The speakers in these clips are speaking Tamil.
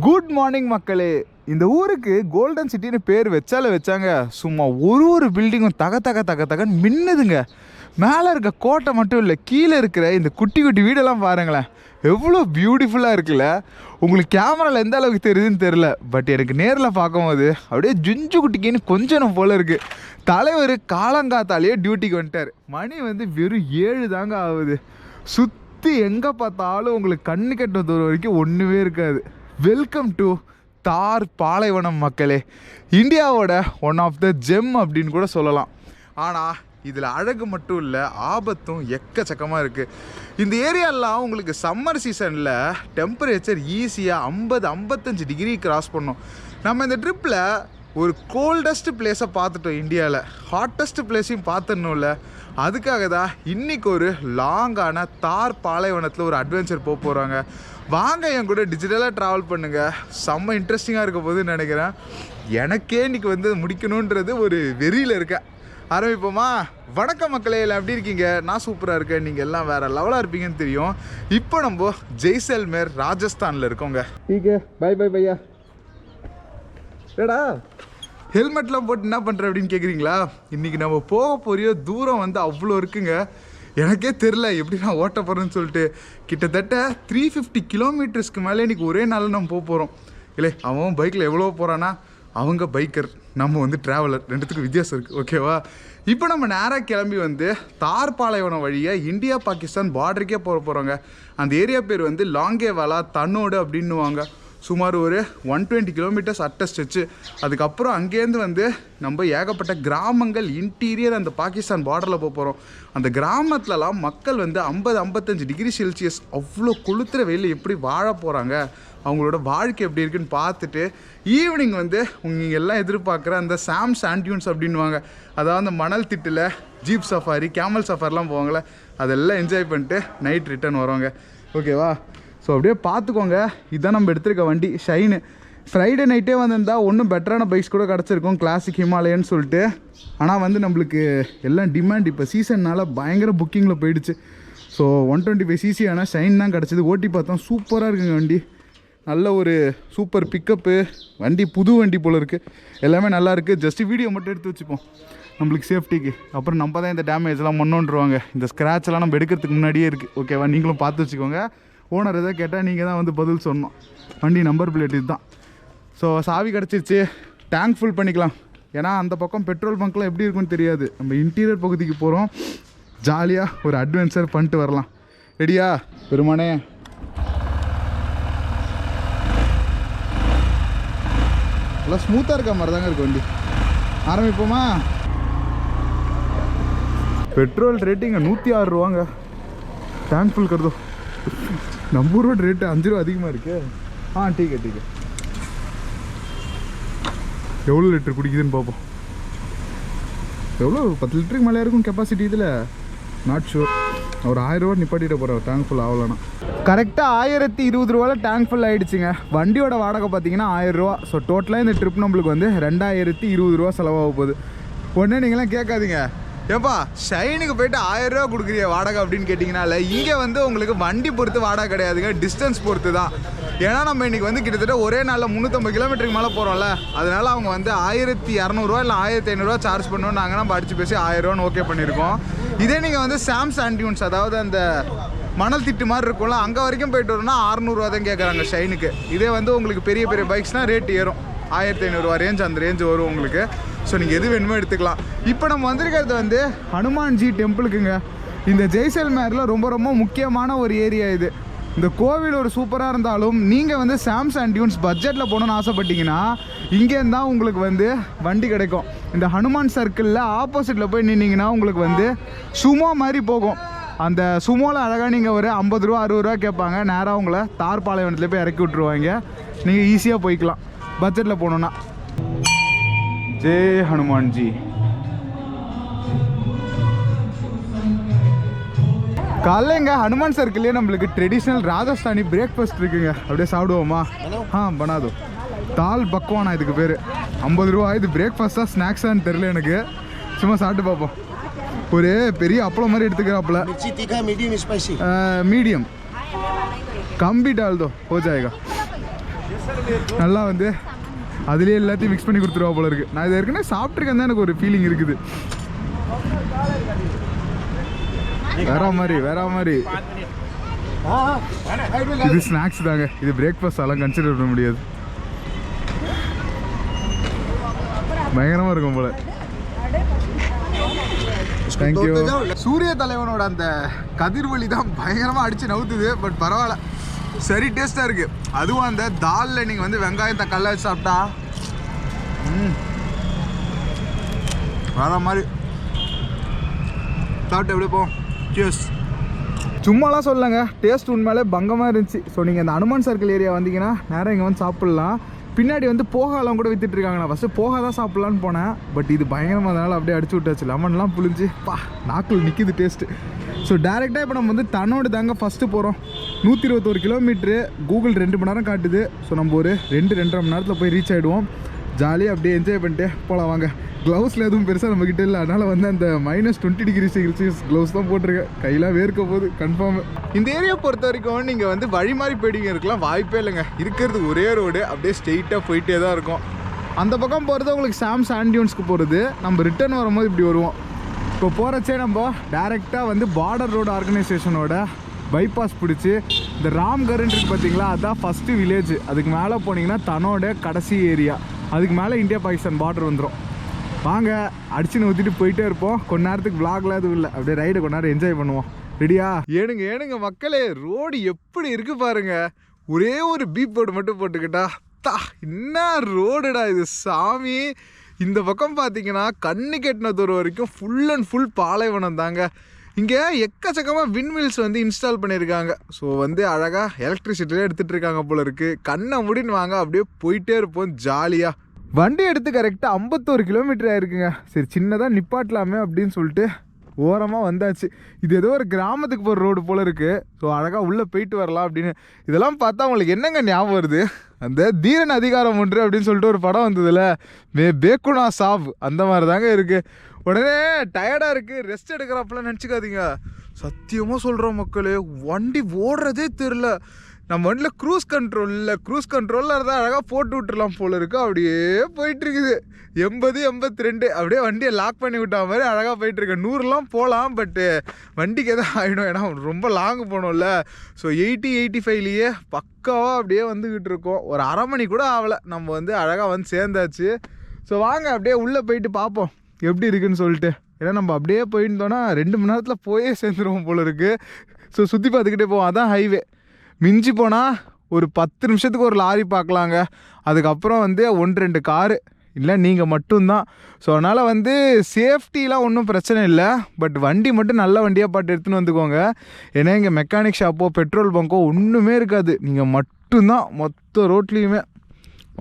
குட் மார்னிங் மக்களே. இந்த ஊருக்கு கோல்டன் சிட்டின்னு பேர் வச்சாங்க. சும்மா ஒரு பில்டிங்கும் தக தக தக தகன்னு மின்னுதுங்க. மேலே இருக்க கோட்டை மட்டும் இல்லை, கீழே இருக்கிற இந்த குட்டி குட்டி வீடெல்லாம் பாருங்களேன், எவ்வளோ பியூட்டிஃபுல்லாக இருக்குல்ல. உங்களுக்கு கேமராவில் எந்த அளவுக்கு தெரியுதுன்னு தெரில, பட் எனக்கு நேரில் பார்க்கும்போது அப்படியே ஜுஞ்சு குட்டிக்கின்னு கொஞ்சம் போல் இருக்குது. தலைவர் காலங்காத்தாலேயே டியூட்டிக்கு வந்துட்டார். மணி வெறும் 7 தாங்க ஆகுது. சுற்றி எங்கே பார்த்தாலும் உங்களுக்கு கண்ணு கெட்ட தூரம் வரைக்கும் ஒன்றுமே இருக்காது. வெல்கம் டு தார் பாலைவனம் மக்களே. இந்தியாவோட ஒன் ஆஃப் த ஜெம் அப்படின்னு கூட சொல்லலாம். ஆனால் இதில் அழகு மட்டும் இல்லை, ஆபத்தும் எக்கச்சக்கமாக இருக்குது. இந்த ஏரியாலாம் உங்களுக்கு சம்மர் சீசனில் டெம்பரேச்சர் ஈஸியாக 50-55 டிகிரி கிராஸ் பண்ணோம். நம்ம இந்த ட்ரிப்பில் ஒரு கோல்டஸ்ட் பிளேஸை பார்த்துட்டோம். இந்தியாவில் ஹாட்டஸ்ட் பிளேஸையும் பார்த்துடணும்ல. அதுக்காக தான் இன்றைக்கி ஒரு லாங்கான தார் பாலைவனத்தில் ஒரு அட்வென்ச்சர் போக போகிறாங்க. வாங்க என் கூட டிஜிட்டலாக ட்ராவல் பண்ணுங்கள். செம்ம இன்ட்ரெஸ்டிங்காக இருக்க போதுன்னு நினைக்கிறேன். எனக்கே இன்றைக்கி முடிக்கணுன்றது ஒரு வெறியில் இருக்கேன். ஆரம்பிப்போமா? வணக்கம் மக்களே, எல்லாம் எப்படி இருக்கீங்க? நான் சூப்பராக இருக்கேன். நீங்கள் எல்லாம் வேறு லெவலாக இருப்பீங்கன்னு தெரியும். இப்போ நம்ம ஜெய்சல்மேர் ராஜஸ்தானில் இருக்கோங்க. டீக்கே பை பை பையா. ஏடா ஹெல்மெட்லாம் போட்டு என்ன பண்ணுற அப்படின்னு கேட்குறீங்களா? இன்றைக்கி நம்ம போக போறியோ தூரம் அவ்வளோ இருக்குங்க. எனக்கே தெரில எப்படி நான் ஓட்ட போகிறேன்னு சொல்லிட்டு. கிட்டத்தட்ட 350 கிலோமீட்டர்ஸ்க்கு மேலே இன்றைக்கி ஒரே நாளில் நம்ம போக போகிறோம். இல்லை, அவன் பைக்கில் எவ்வளோ போகிறான்னா, அவங்க பைக்கர், நம்ம ட்ராவலர், ரெண்டுத்துக்கும் வித்தியாசம் இருக்குது. ஓகேவா? இப்போ நம்ம நேராக கிளம்பி தார் பாலைவனம் வழியாக இந்தியா பாகிஸ்தான் பார்டருக்கே போகிறோங்க. அந்த ஏரியா பேர் லாங்கேவாலா தன்னோடு அப்படின்னுவாங்க. சுமார் ஒரு 120 கிலோமீட்டர்ஸ் அட்டஸ்டிச்சு. அதுக்கப்புறம் அங்கேருந்து நம்ம ஏகப்பட்ட கிராமங்கள் இன்டீரியர் அந்த பாகிஸ்தான் பார்டரில் போக போகிறோம். அந்த கிராமத்துலலாம் மக்கள் 50-55 டிகிரி செல்சியஸ் அவ்வளோ கொளுத்துற வெயில் எப்படி வாழ போகிறாங்க, அவங்களோட வாழ்க்கை எப்படி இருக்குன்னு பார்த்துட்டு ஈவினிங் நீங்கள் எல்லாம் எதிர்பார்க்குற அந்த சாண்ட் டியூன்ஸ் அப்படின்வாங்க, அதாவது அந்த மணல் திட்டில் ஜீப் சஃபாரி, கேமல் சஃபாரிலாம் போவாங்களே, அதெல்லாம் என்ஜாய் பண்ணிட்டு நைட் ரிட்டர்ன் வருவாங்க. ஓகேவா? ஸோ அப்படியே பார்த்துக்கோங்க. இதுதான் நம்ம எடுத்துருக்க வண்டி ஷைனு. ஃப்ரைடே நைட்டே வந்திருந்தால் ஒன்றும் பெட்டரான பைக்ஸ் கூட கிடச்சிருக்கும், கிளாசிக் ஹிமாலயன்னு சொல்லிட்டு. ஆனால் நம்மளுக்கு எல்லாம் டிமாண்ட் இப்போ சீசன்னால் பயங்கர புக்கிங்கில் போயிடுச்சு. ஸோ 125cc ஆனால் ஷைன் தான் கிடச்சிது. ஓட்டி பார்த்தோம், சூப்பராக இருக்குங்க வண்டி. நல்ல ஒரு சூப்பர் பிக்கப்பு வண்டி, புது வண்டி போல் இருக்குது. எல்லாமே நல்லா இருக்குது. ஜஸ்ட்டு வீடியோ மட்டும் எடுத்து வச்சுப்போம் நம்மளுக்கு சேஃப்டிக்கு. அப்புறம் நம்ம தான் இந்த டேமேஜ்லாம் மண்ணோன்றுவாங்க. இந்த ஸ்க்ராட்ச்லாம் நம்ம எடுக்கிறதுக்கு முன்னாடியே இருக்குது. ஓகேவா? நீங்களும் பார்த்து வச்சுக்கோங்க. ஓனர் எதாவது கேட்டால் நீங்கள் தான் பதில் சொல்லணும். வண்டி நம்பர் பிளேட் இதுதான். ஸோ சாவி கிடச்சிருச்சு, டேங்க் ஃபுல் பண்ணிக்கலாம். ஏன்னா அந்த பக்கம் பெட்ரோல் பங்க்லாம் எப்படி இருக்குன்னு தெரியாது. நம்ம இன்டீரியர் பகுதிக்கு போகிறோம், ஜாலியாக ஒரு அட்வென்ச்சர் பண்ணிட்டு வரலாம். ரெடியா பெருமானே? நல்லா ஸ்மூத்தாக இருக்க மாதிரி தாங்க இருக்கு வண்டி. ஆரம்பிப்போமா? பெட்ரோல் ரேட்டிங்க 106 ரூபாங்க. டேங்க் ஃபுல் கருதோ. நம்ம ரோட் ரேட்டு 5 ரூபா அதிகமாக இருக்கு. டீக்கே எவ்வளோ லிட்டர் குடிக்குதுன்னு பார்ப்போம். எவ்வளோ 10 லிட்டருக்கு மேலே இருக்கும் கெப்பாசிட்டி இதில். Not sure. ஒரு 1000 ரூபா நிப்பாட்டிட்டு போகிறோம் டேங்க் ஃபுல் ஆகலன்னா. கரெக்டாக 1020 ரூபாவில் டேங்க் ஃபுல் ஆகிடுச்சுங்க. வண்டியோட வாடகை பார்த்தீங்கன்னா 1000 ரூபா. ஸோ டோட்டலாக இந்த ட்ரிப் நம்மளுக்கு 2020 ரூபா செலவாக போகுது. உடனே நீங்களாம் கேட்காதீங்க, ஏப்பா ஷைனுக்கு போய்ட்டு 1000 ரூபா கொடுக்குறிய வாடகை அப்படின்னு கேட்டிங்கன்னா, இல்லை, இங்கே உங்களுக்கு வண்டி பொறுத்து வாடகை கிடையாதுங்க, டிஸ்டன்ஸ் பொறுத்து தான். ஏன்னா நம்ம இன்றைக்கி கிட்டத்தட்ட ஒரே நாளில் 350 கிலோமீட்டருக்கு மேலே போகிறோம்ல. அதனால் அவங்க 1200 இல்லை 1500 சார்ஜ் பண்ணணும். நாங்கள் நம்ம அடித்து பேசி 1000 ரூபான்னு ஓகே பண்ணியிருக்கோம். இதே நீங்கள் சாண்ட் டியூன்ஸ், அதாவது அந்த மணல் திட்டு மாதிரி இருக்கும்ல, அங்கே வரைக்கும் போயிட்டு வரோம்னா 600 தான் கேட்குறாங்க ஷைனுக்கு. இதே உங்களுக்கு பெரிய பெரிய பைக்ஸ்னால் ரேட் ஏறும், 1500 ரூபா ரேஞ்ச், அந்த ரேஞ்சு வரும் உங்களுக்கு. ஸோ நீங்கள் எது வேணுமோ எடுத்துக்கலாம். இப்போ நம்ம வந்திருக்கிறது ஹனுமான்ஜி டெம்பிளுக்குங்க. இந்த ஜெய்சல்மேரில் ரொம்ப ரொம்ப முக்கியமான ஒரு ஏரியா இது. இந்த கோவில் ஒரு சூப்பராக இருந்தாலும் நீங்கள் சாண்ட் டியூன்ஸ் பட்ஜெட்டில் போகணுன்னு ஆசைப்பட்டீங்கன்னா இங்கேருந்து தான் உங்களுக்கு வண்டி கிடைக்கும். இந்த ஹனுமான் சர்க்கிளில் ஆப்போசிட்டில் போய் நின்னீங்கன்னா உங்களுக்கு சுமோ மாதிரி போகும். அந்த சுமோவில் அழகாக நீங்கள் ஒரு 50 ரூபா 60 ரூபா கேட்பாங்க. நேராக உங்களை தார் பாலைவனத்தில் போய் இறக்கி விட்ருவாங்க. நீங்கள் ஈஸியாக போய்க்கலாம் பட்ஜெட்டில் போகணுன்னா. ஜெய் ஹனுமான்ஜி. காலைங்க ஹனுமான் சர்க்கிள்லேயே நம்மளுக்கு ட்ரெடிஷ்னல் ராஜஸ்தானி பிரேக்ஃபாஸ்ட் இருக்குங்க. அப்படியே சாப்பிடுவோமா? பண்ணாதோ. தால் பக்வானா இதுக்கு பேர். 50 ரூபா. இது பிரேக்ஃபாஸ்ட்டாக ஸ்நாக்ஸான்னு தெரில எனக்கு. சும்மா சாப்பிட்டு பார்ப்போம். ஒரு பெரிய அப்பளம் மாதிரி எடுத்துக்கிறாப்புல. மீடியம். कम भी डाल दो, हो जाएगा. நல்லா வந்து அதுலேயே எல்லாத்தையும் மிக்ஸ் பண்ணி கொடுத்துருவா போல இருக்குது. நான் இது ஏற்கனவே சாப்பிட்ருக்கேன் தான் எனக்கு ஒரு ஃபீலிங் இருக்குது. வேற மாதிரி இது ஸ்நாக்ஸ் தாங்க. இது பிரேக்ஃபாஸ்ட் எல்லாம் கன்சிடர் பண்ண முடியாது. பயங்கரமாக இருக்கும் போல. தேங்க்யூ. சூரிய தலைவனோட அந்த கதிர்வழி தான் பயங்கரமாக அடித்து நவுத்துது. பட் பரவாயில்ல, சரி டேஸ்ட்டாக இருக்குது. அதுவும் அந்த தாலில் நீங்கள் வந்து வெங்காயம் தக்காளி வச்சு சாப்பிட்டா வேற மாதிரி சாப்பிட்டு எப்படி போவோம். சியர்ஸ். சும்மாலாம் சொல்லலைங்க, டேஸ்ட் உண்மையிலே பங்கமாக இருந்துச்சு. ஸோ நீங்கள் இந்த அனுமான் சர்க்கிள் ஏரியா வந்தீங்கன்னா நேரம் இங்கே வந்து சாப்பிட்லாம். பின்னாடி வந்து போகாலாம் கூட வித்துட்ருக்காங்க. நான் ஃபஸ்ட்டு போகா தான் சாப்பிட்லான்னு போனேன். பட் இது பயங்கரமாக அதனால் அப்படியே அடிச்சு விட்டாச்சு. லெமன்லாம் புளிஞ்சு நாக்கில் நிற்கிது டேஸ்ட்டு. ஸோ டேரெக்டாக இப்போ நம்ம வந்து தன்னோடு தாங்க ஃபஸ்ட்டு போகிறோம். 121 கிலோமீட்ரு. கூகுள் 2 மணி நேரம் காட்டுது. ஸோ நம்ம ஒரு 2-2.5 மணி நேரத்தில் போய் ரீச் ஆகிடுவோம். ஜாலியாக அப்படியே என்ஜாய் பண்ணிட்டு போகலாம் வாங்க. க்ளவுஸில் எதுவும் பெருசாக நம்மக்கிட்ட இல்லை. அதனால் வந்து அந்த -20 டிகிரி செல்சியஸ் க்ளவுஸ் தான் போட்டிருக்கேன். கையெல்லாம் வேர்க்க போகுது கன்ஃபார்மு. இந்த ஏரியா பொறுத்த வரைக்கும் நீங்கள் வந்து வழி மாதிரி போயிட்டீங்க இருக்கலாம் வாய்ப்பே இல்லைங்க. இருக்கிறது ஒரே ரோடு, அப்படியே ஸ்ட்ரெயிட்டாக போயிட்டே தான் இருக்கும். அந்த பக்கம் போகிறது உங்களுக்கு சாண்ட் டியூன்ஸ்க்கு போகிறது. நம்ம ரிட்டர்ன் வரும்போது இப்படி வருவோம். இப்போ போகிறச்சே நம்ம டேரெக்டாக வந்து பார்டர் ரோடு ஆர்கனைசேஷனோட பைபாஸ் பிடிச்சி இந்த ராம்கர்ன்னு இருக்குது பார்த்தீங்களா, அதுதான் ஃபஸ்ட்டு வில்லேஜ். அதுக்கு மேலே போனீங்கன்னா தன்னோட கடைசி ஏரியா. அதுக்கு மேலே இந்தியா பாகிஸ்தான் பார்டர் வந்துடும். வாங்க அடிச்சுன்னு ஊற்றிட்டு போயிட்டே இருப்போம். கொஞ்ச நேரத்துக்கு விளாக்லாம் எதுவும் இல்லை, அப்படியே ரைடை கொஞ்ச நேரம் என்ஜாய் பண்ணுவோம். ரெடியா? ஏனுங்க மக்களே, ரோடு எப்படி இருக்குது பாருங்க. ஒரே ஒரு பீப் போர்டு மட்டும் போட்டுக்கிட்டா என்ன ரோடுடா இது சாமி. இந்த பக்கம் பார்த்தீங்கன்னா கண்ணு கெட்டின தூரம் வரைக்கும் ஃபுல் அண்ட் ஃபுல் பாலைவனம் தாங்க. இங்கே எக்கச்சக்கமாக விண்மில்ஸ் வந்து இன்ஸ்டால் பண்ணியிருக்காங்க. ஸோ வந்து அழகாக எலக்ட்ரிசிட்டியே எடுத்துகிட்டு இருக்காங்க போல இருக்குது. கண்ணை முடின்னு வாங்க அப்படியே போயிட்டே இருப்போம் ஜாலியாக. வண்டி எடுத்து கரெக்டாக 51 கிலோமீட்டர் ஆயிருக்குங்க. சரி சின்னதாக நிப்பாட்டலாமே அப்படின்னு சொல்லிட்டு ஓரமாக வந்தாச்சு. இது ஏதோ ஒரு கிராமத்துக்கு போகிற ரோடு போல் இருக்குது. ஸோ அழகாக உள்ளே போயிட்டு வரலாம் அப்படின்னு. இதெல்லாம் பார்த்தா அவங்களுக்கு என்னங்க ஞாபகம் வருது, அந்த தீரன் அதிகாரம் ஒன்று அப்படின்னு சொல்லிட்டு ஒரு படம் வந்ததில்ல, பேக்குனா சாப், அந்த மாதிரி தாங்க இருக்குது. உடனே டயர்டாக இருக்குது, ரெஸ்ட் எடுக்கிறப்பெல்லாம் நினச்சிக்காதீங்க. சத்தியமாக சொல்கிறோம் மக்களே, வண்டி ஓடுறதே தெரில. நம்ம வண்டியில் க்ரூஸ் கண்ட்ரோலில் இருந்தால் அழகாக போட்டு விட்டுறலாம் போல இருக்குது. அப்படியே போயிட்டுருக்குது 80-82 அப்படியே வண்டியை லாக் பண்ணி விட்டா மாதிரி அழகாக போயிட்டுருக்கேன். 100லாம் போகலாம், பட்டு வண்டிக்கு எதாவது ஆகிடும், ஏன்னா ரொம்ப லாங்கு போகணும்ல. ஸோ 80-85லேயே பக்காவாக அப்படியே வந்துக்கிட்டு இருக்கோம். ஒரு அரை மணி கூட ஆகலை, நம்ம வந்து அழகாக வந்து சேர்ந்தாச்சு. ஸோ வாங்க அப்படியே உள்ளே போயிட்டு பார்ப்போம் எப்படி இருக்குன்னு சொல்லிட்டு. ஏன்னா நம்ம அப்படியே போயிருந்தோன்னா 2 மணி நேரத்தில் போயே சேர்ந்துருவோம் போல இருக்குது. ஸோ சுற்றி பார்த்துக்கிட்டே போவோம். அதான் ஹைவே. மிஞ்சி போனால் ஒரு 10 நிமிஷத்துக்கு ஒரு லாரி பார்க்கலாங்க. அதுக்கப்புறம் வந்து 1-2 காரு, இல்லை நீங்கள் மட்டும்தான். ஸோ அதனால் வந்து சேஃப்டிலாம் ஒன்றும் பிரச்சனை இல்லை. பட் வண்டி மட்டும் நல்ல வண்டியாக பார்த்து எடுத்துன்னு வந்துக்கோங்க. ஏன்னா இங்கே மெக்கானிக் ஷாப்போ பெட்ரோல் பங்கோ ஒன்றுமே இருக்காது. நீங்கள் மட்டும்தான் மொத்த ரோட்லேயுமே.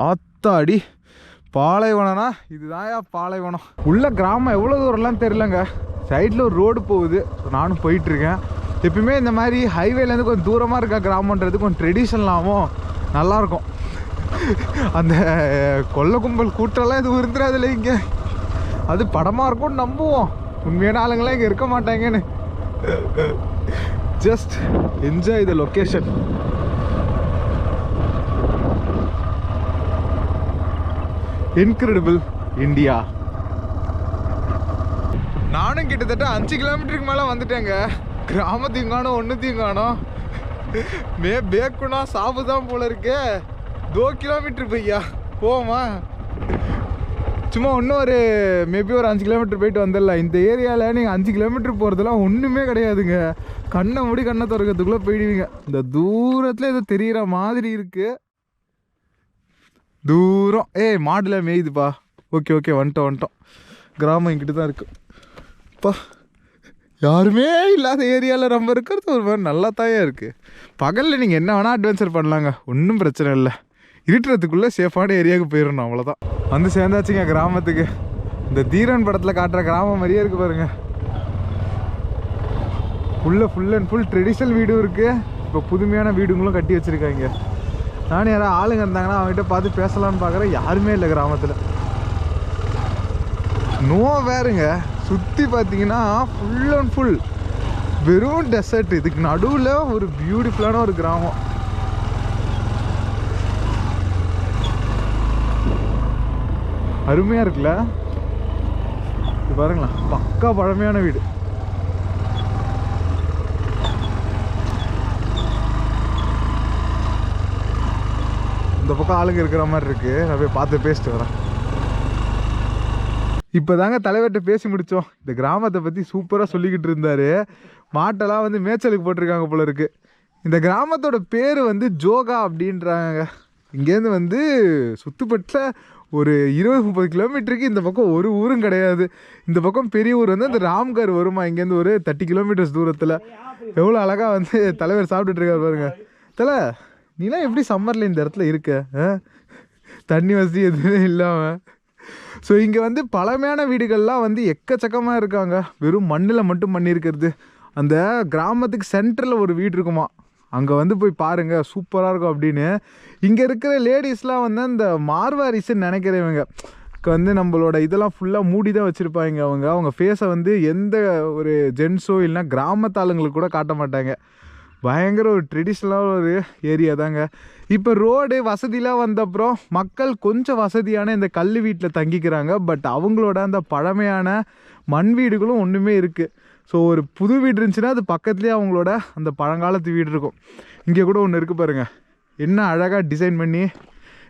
ஆத்தாடி பாலைவனம்னா இதுதான்யா பாலைவனம். உள்ள கிராமம் எவ்வளோ தூரம்லாம் தெரிலங்க. சைடில் ஒரு ரோடு போகுது. ஸோ நானும் போயிட்டுருக்கேன். எப்பயுமே இந்த மாதிரி ஹைவேலேருந்து கொஞ்சம் தூரமாக இருக்க கிராமன்றது கொஞ்சம் ட்ரெடிஷ்னலாகவும் நல்லாயிருக்கும். அந்த கொல்லை கும்பல் கூட்டம்லாம் எதுவும் இருந்துடாதுல்ல இங்கே. அது படமாக இருக்கும்னு நம்புவோம், உண்மையான ஆளுங்களாம் இங்கே இருக்க மாட்டாங்கன்னு. Just enjoy the location. Incredible India. நானும் கிட்டத்தட்ட 5 கிலோமீட்டருக்கு மேலே வந்துட்டேங்க. கிராமத்தையும் காணும், ஒன்றுத்தையும் காணும். பேக்குனா சாப்பு தான் போல இருக்கே. 2 கிலோமீட்டர் பையா போமா. சும்மா இன்னும் ஒரு மேபி ஒரு 5 கிலோமீட்டர் போயிட்டு வந்துடலாம். இந்த ஏரியாவில் நீங்கள் 5 கிலோமீட்டர் போகிறதுலாம் ஒன்றுமே கிடையாதுங்க. கண்ணை மூடி கண்ணை திறக்கிறதுக்குள்ளே போயிடுவீங்க. இந்த தூரத்தில் ஏதோ தெரிகிற மாதிரி இருக்குது தூரம். மாடுல மேயுதுப்பா. ஓகே வந்துட்டோம். கிராமம் இங்கிட்டு தான் இருக்குது. அப்பா யாருமே இல்லாத ஏரியாவில் நம்ம இருக்கிறது ஒரு மாதிரி நல்லா தாயா இருக்குது. பகலில் நீங்கள் என்ன வேணால் அட்வென்ச்சர் பண்ணலாங்க, ஒன்றும் பிரச்சனை இல்லை. இருட்டுறதுக்குள்ளே சேஃபான ஏரியாவுக்கு போயிடணும், அவ்வளோதான். வந்து சேர்ந்தாச்சுங்க கிராமத்துக்கு. இந்த தீரன் படத்தில் காட்டுற கிராமம் மாதிரியே இருக்குது பாருங்கள். ஃபுல் அண்ட் ஃபுல் ட்ரெடிஷ்னல் வீடும் இருக்குது. இப்போ புதுமையான வீடுங்களும் கட்டி வச்சுருக்காங்க. நானும் யாராவது ஆளுங்க இருந்தாங்கன்னா அவங்ககிட்ட பார்த்து பேசலான்னு பார்க்குறேன். யாருமே இல்லை கிராமத்தில். நோ வேறுங்க. சுற்றி பார்த்தீங்கன்னா ஃபுல் அண்ட் ஃபுல் வெறும் டெசர்ட். இதுக்கு நடுவில் ஒரு பியூட்டிஃபுல்லான ஒரு கிராமம். அருமையாக இருக்குல்ல, இது பாருங்களா, பக்கா பழமையான வீடு. இந்த பக்கம் ஆளுங்க இருக்கிற மாதிரி இருக்கு. நான் போய் பார்த்து பேசிட்டு வரேன். இப்போ தாங்க தலைவர்கிட்ட பேசி முடித்தோம். இந்த கிராமத்தை பற்றி சூப்பராக சொல்லிக்கிட்டு இருந்தார். மாட்டெல்லாம் வந்து மேய்ச்சலுக்கு போட்டிருக்காங்க போல இருக்குது. இந்த கிராமத்தோட பேர் வந்து ஜோகா அப்படின்றாங்க. இங்கேருந்து வந்து சுற்றுப்பட்டில் ஒரு 20-30 கிலோமீட்டருக்கு இந்த பக்கம் ஒரு ஊரும் கிடையாது. இந்த பக்கம் பெரிய ஊர் வந்து அந்த ராம்கர் வருமா, இங்கேருந்து ஒரு 30 கிலோமீட்டர்ஸ் தூரத்தில். எவ்வளோ அழகாக வந்து தலைவர் சாப்பிட்டுட்டு இருக்காரு பாருங்க. தலை, நீலாம் எப்படி சம்மரில் இந்த இடத்துல இருக்க? தண்ணி வசதி எதுவுமே இல்லாமல். ஸோ இங்கே வந்து பழமையான வீடுகள்லாம் வந்து எக்கச்சக்கமாக இருக்காங்க. வெறும் மண்ணில் மட்டும் பண்ணியிருக்கிறது. அந்த கிராமத்துக்கு சென்டரில் ஒரு வீடு இருக்குமா, அங்கே வந்து போய் பாருங்கள், சூப்பராக இருக்கும் அப்படின்னு. இங்கே இருக்கிற லேடிஸ்லாம் வந்து அந்த மார்வாரிஸ்ன்னு நினைக்கிறவங்க வந்து நம்மளோட இதெல்லாம் ஃபுல்லாக மூடி தான் வச்சுருப்பாங்க. அவங்க ஃபேஸை வந்து எந்த ஒரு ஜென்ஸோ இல்லைனா கிராமத்தாளுங்களுக்கு கூட காட்ட மாட்டாங்க. பயங்கர ஒரு ட்ரெடிஷ்னலான ஒரு ஏரியா தாங்க. இப்போ ரோடு வசதிலாம் வந்தப்புறம் மக்கள் கொஞ்சம் வசதியான இந்த கல் வீட்டில் தங்கிக்கிறாங்க. பட் அவங்களோட அந்த பழமையான மண் வீடுகளும் ஒன்றுமே இருக்குது. ஸோ ஒரு புது வீடு இருந்துச்சுன்னா அது பக்கத்துலேயே அவங்களோட அந்த பழங்காலத்து வீடு இருக்கும். இங்கே கூட ஒன்று இருக்குது பாருங்கள், என்ன அழகாக டிசைன் பண்ணி